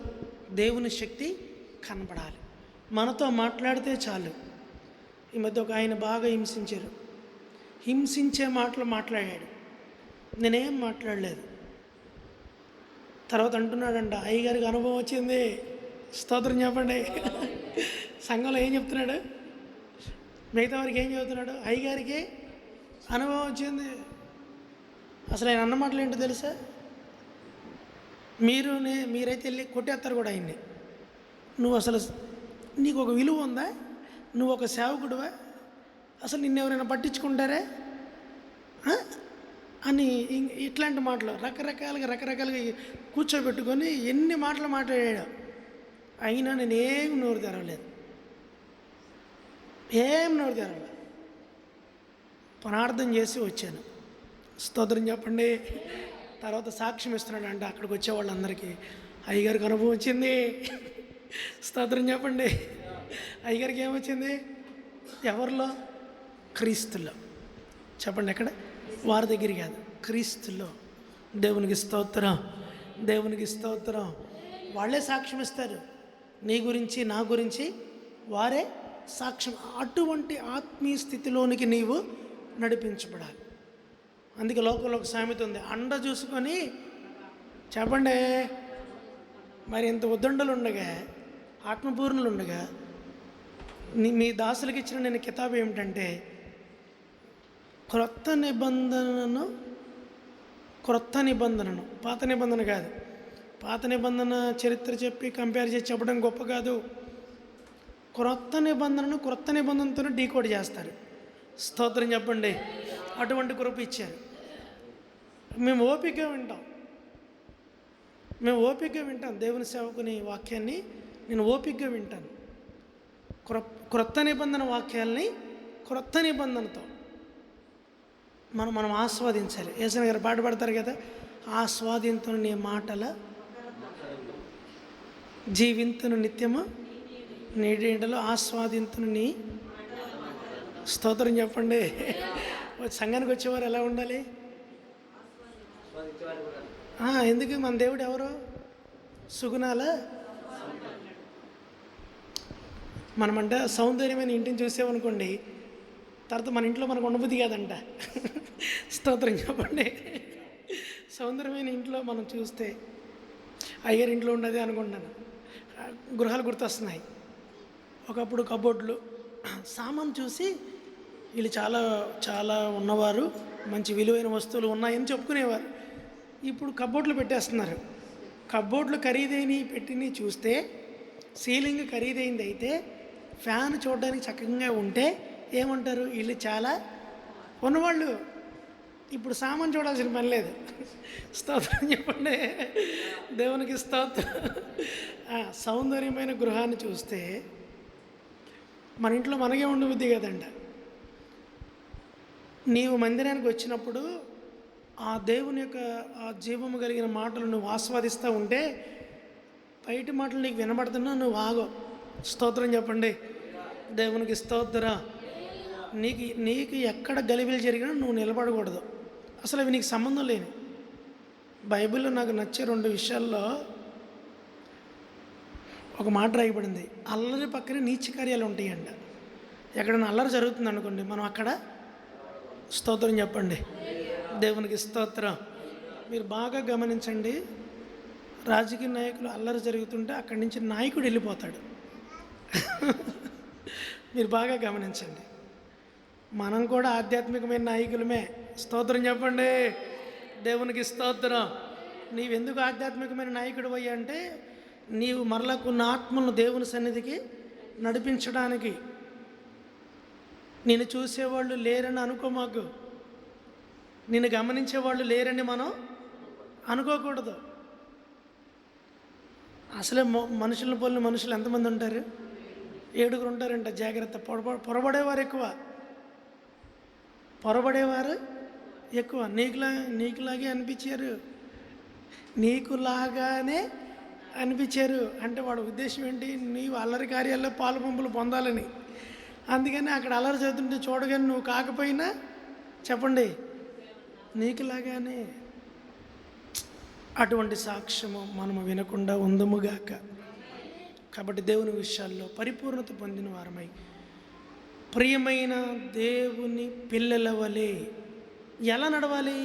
దేవుని శక్తి కనబడాలి. మనతో మాట్లాడితే చాలు. ఈ మధ్య ఒక ఆయన బాగా హింసించారు. హింసించే మాటలు మాట్లాడాడు. నేనేం మాట్లాడలేదు. తర్వాత అంటున్నాడంట, అయ్యగారికి అనుభవం వచ్చింది. స్తోత్రం చెప్పండి. సంఘంలో ఏం చెప్తున్నాడు? మిగతా వారికి ఏం చెబుతున్నాడు? అయ్యగారికి అనుభవం వచ్చింది. అసలు ఆయన అన్న మాటలు ఏంటో తెలుసా? మీరైతే వెళ్ళి కొట్టేస్తారు కూడా ఆయన్ని. నువ్వు అసలు నీకు ఒక విలువ ఉందా? నువ్వు ఒక సేవకుడువా? అసలు నిన్ను ఎవరైనా పట్టించుకుంటారా అని ఇట్లాంటి మాటలు రకరకాలుగా కూర్చోబెట్టుకొని ఎన్ని మాటలు మాట్లాడాడు. అయినా నేనేం నోరు తెరవలేదు, ఏం నోరు తెరవలేదు. ప్రార్థన చేసి వచ్చాను. స్తోత్రం చెప్పండి. తర్వాత సాక్ష్యం ఇస్తున్నాడు అంటే అక్కడికి వచ్చే వాళ్ళందరికీ, అయ్యగారికి అనుభవం వచ్చింది. స్తోత్రం చెప్పండి. అయ్యగారికి ఏమొచ్చింది? ఎవరిలో? క్రీస్తులో. చెప్పండి, ఎక్కడ? వారి దగ్గర కాదు, క్రీస్తులో. దేవునికి స్తోత్రం, దేవునికి స్తోత్రం. వాళ్ళే సాక్ష్యం ఇస్తారు నీ గురించి, నా గురించి వారే సాక్ష్యం. అటువంటి ఆత్మీయ స్థితిలోనికి నీవు నడిపించబడాలి. అందుకే లోకంలో ఒక సామెత ఉంది, అండ చూసుకొని చెప్పండి. మరి ఇంత ఉద్దండలు ఉండగా, ఆత్మపూర్ణులు ఉండగా మీ దాసులకు ఇచ్చిన నేను కితాబు ఏమిటంటే, క్రొత్త నిబంధనను పాత నిబంధన కాదు. పాత నిబంధన చరిత్ర చెప్పి కంపేర్ చేసి చెప్పడం గొప్ప కాదు. క్రొత్త నిబంధనతోనే డీకోడ్ చేస్తారు. స్తోత్రం చెప్పండి. అటువంటి కృప ఇచ్చారు. మేము ఓపికగా వింటాం దేవుని సేవకుని వాక్యాన్ని. నేను ఓపికగా వింటాను. క్రొత్త నిబంధన వాక్యాల్ని క్రొత్త నిబంధనతో మనం ఆస్వాదించాలి. యేసయ్య గారు పాట పాడతారు కదా, ఆస్వాదింతును నీ మాటల జీవింతును నిత్యము నీడలో ఆస్వాదింతును నీ. స్తోత్రం చెప్పండి. సంఘానికి వచ్చేవారు ఎలా ఉండాలి? ఎందుకు? మన దేవుడు ఎవరు? సుగుణాల. మనమంటే సౌందర్యమైన ఇంటిని చూసామనుకోండి, తర్వాత మన ఇంట్లో మనకు ఉండబుద్ధి కాదంట. స్తోత్రం చెప్పండి. సౌందర్యమైన ఇంట్లో మనం చూస్తే, అయ్యర్ ఇంట్లో ఉండదు అనుకుంటాను. గృహాలు గుర్తొస్తున్నాయి. ఒకప్పుడు కబోర్డ్లు సామాన్ చూసి వీళ్ళు చాలా చాలా ఉన్నవారు, మంచి విలువైన వస్తువులు ఉన్నాయని చెప్పుకునేవారు. ఇప్పుడు కబోర్డ్లు పెట్టేస్తున్నారు. కబోర్డ్లు ఖరీదైనవి పెట్టినవి చూస్తే, సీలింగ్ ఖరీదైంది అయితే, ఫ్యాన్ చూడడానికి చక్కగా ఉంటే ఏమంటారు? వీళ్ళు చాలా ఉన్నవాళ్ళు. ఇప్పుడు సామాన్ చూడాల్సిన పని లేదు. స్తోత్రం చెప్పండి. దేవునికి స్తోత్రం. సౌందర్యమైన గృహాన్ని చూస్తే మన ఇంట్లో మనకే ఉండబుద్ధి కదండ. నీవు మందిరానికి వచ్చినప్పుడు ఆ దేవుని యొక్క ఆ జీవము కలిగిన మాటలు నువ్వు ఆస్వాదిస్తూ ఉంటే, బయటి మాటలు నీకు వినబడుతున్నా నువ్వు ఆగో. స్తోత్రం చెప్పండి. దేవునికి స్తోత్రం. నీకు ఎక్కడ గలిబిలు జరిగినా నువ్వు నిలబడకూడదు. అసలు అవి నీకు సంబంధం లేని. బైబిల్లో నాకు నచ్చే 2 విషయాల్లో ఒక మాట రాయబడింది, అల్లరి పక్కనే నీచ కార్యాలు ఉంటాయంట. ఎక్కడైనా అల్లరి జరుగుతుంది అనుకోండి, మనం అక్కడ స్తోత్రం చెప్పండి. దేవునికి స్తోత్రం. మీరు బాగా గమనించండి, రాజకీయ నాయకులు అల్లరి జరుగుతుంటే అక్కడి నుంచి నాయకుడు వెళ్ళిపోతాడు. మీరు బాగా గమనించండి. మనం కూడా ఆధ్యాత్మికమైన నాయకులమే. స్తోత్రం చెప్పండి. దేవునికి స్తోత్రం. నీవెందుకు ఆధ్యాత్మికమైన నాయకుడు అయ్యా అంటే, నీవు మరలా కొన్ని ఆత్మలను దేవుని సన్నిధికి నడిపించడానికి. నిన్ను చూసేవాళ్ళు లేరని అనుకో, మాకు నిన్ను గమనించేవాళ్ళు లేరని మనం అనుకోకూడదు. అసలే మనుషులను పోలిన మనుషులు ఎంతమంది ఉంటారు? 7 ఉంటారంట. జాగ్రత్త. పొరబడేవారు ఎక్కువ, పొరబడేవారు ఎక్కువ. నీకులాగే అనిపించారు, నీకులాగానే అనిపించారు అంటే వాడు ఉద్దేశం ఏంటి? నీవు అల్లరి కార్యాల్లో పాలు పంపులు పొందాలని. అందుకని అక్కడ అల్లరి చదువుతుంటే చూడగానే నువ్వు కాకపోయినా చెప్పండి నీకులాగానే. అటువంటి సాక్ష్యము మనము వినకుండా ఉందముగాక. కాబట్టి దేవుని విషయాల్లో పరిపూర్ణత పొందిన వారమై ప్రియమైన దేవుని పిల్లల వలె ఎలా నడవాలి?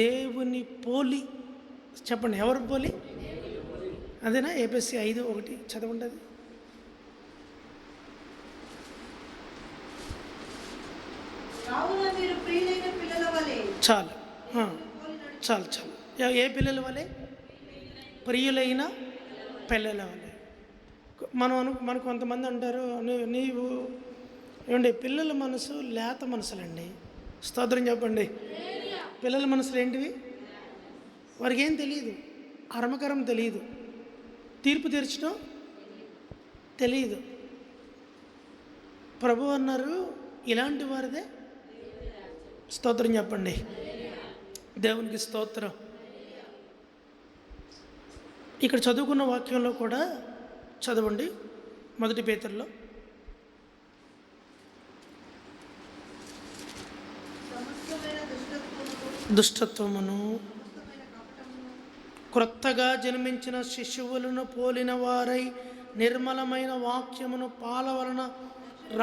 దేవుని పోలి. చెప్పండి, ఎవరు పోలి? అదేనా? ఏపీఎస్సి 5:1 చదవండి. అది చాలు చాలు చాలు. ఏ పిల్లల వలె? ప్రియులైన పిల్లల వలె. మనకు కొంతమంది అంటారు, నీవు ఏమండి పిల్లల మనసు లేత మనసులండి. స్తోత్రం చెప్పండి. పిల్లల మనసులు ఏంటివి? వారికి ఏం తెలియదు, అర్మకరం తెలియదు, తీర్పు తీర్చడం తెలియదు. ప్రభు అన్నారు ఇలాంటి వారిదే. స్తోత్రం చెప్పండి. దేవునికి స్తోత్రం. ఇక్కడ చదువుకున్న వాక్యంలో కూడా చదవండి. 1 పేతురులో దుష్టత్వమును క్రొత్తగా జన్మించిన శిశువులను పోలిన వారై నిర్మలమైన వాక్యమును పాల వలన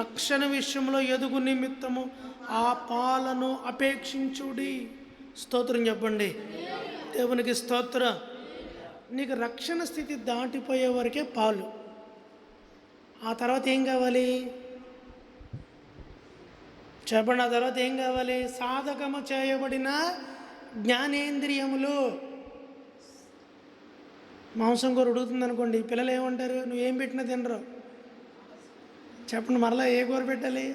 రక్షణ విషయంలో ఎదుగు నిమిత్తము ఆ పాలను అపేక్షించుడి. స్తోత్రం చెప్పండి. దేవునికి స్తోత్రం. నీకు రక్షణ స్థితి దాటిపోయే వరకే పాలు. ఆ తర్వాత ఏం కావాలి చెప్పండి? ఆ తర్వాత ఏం కావాలి? సాధకము చేయబడిన జ్ఞానేంద్రియములు. మాంసం కూర ఉడుకుతుంది అనుకోండి, పిల్లలు ఏమంటారు? నువ్వేం పెట్టినా తినరు. చెప్పండి, మరలా ఏ కూర పెట్టాలి?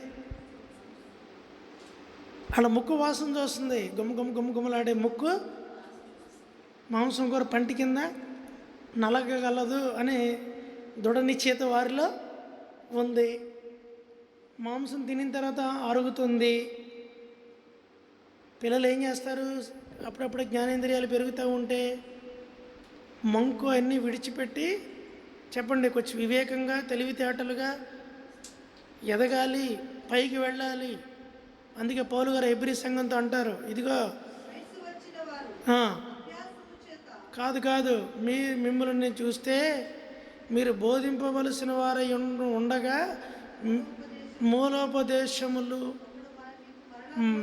అలా ముక్కు వాసన చూస్తుంది, గుమ్మలాడే ముక్కు. మాంసం కూర పంటి కింద నలగగలదు అని దృఢ నిశ్చయిత వారిలో ఉంది. మాంసం తినిన తర్వాత అరుగుతుంది. పిల్లలు ఏం చేస్తారు? అప్పుడప్పుడు జ్ఞానేంద్రియాలు పెరుగుతూ ఉంటే మంకు అన్నీ విడిచిపెట్టి చెప్పండి కొంచెం వివేకంగా తెలివితేటలుగా ఎదగాలి, పైకి వెళ్ళాలి. అందుకే పౌలు గారు హెబ్రీ సంఘంతో అంటారు, ఇదిగో కాదు మిమ్మల్ని చూస్తే మీరు బోధింపవలసిన వారై ఉండగా మూలోపదేశములు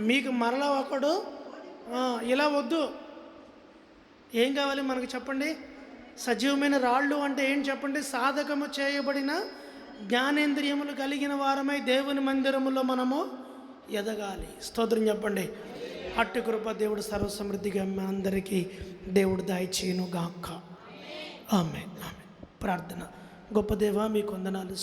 మీకు మరలా ఒకడు ఇలా వద్దు. ఏం కావాలి మనకు చెప్పండి? సజీవమైన రాళ్ళు అంటే ఏం చెప్పండి? సాధకము చేయబడిన జ్ఞానేంద్రియములు కలిగిన వారమై దేవుని మందిరములో మనము ఎదగాలి. స్తోత్రం చెప్పండి. అట్టి కృప దేవుడు సర్వసమృద్ధిగా అందరికీ దేవుడు దయచేయును గాక. ఆమేన్. ప్రార్థన. గొప్ప దేవా, మీకు వందనాలు.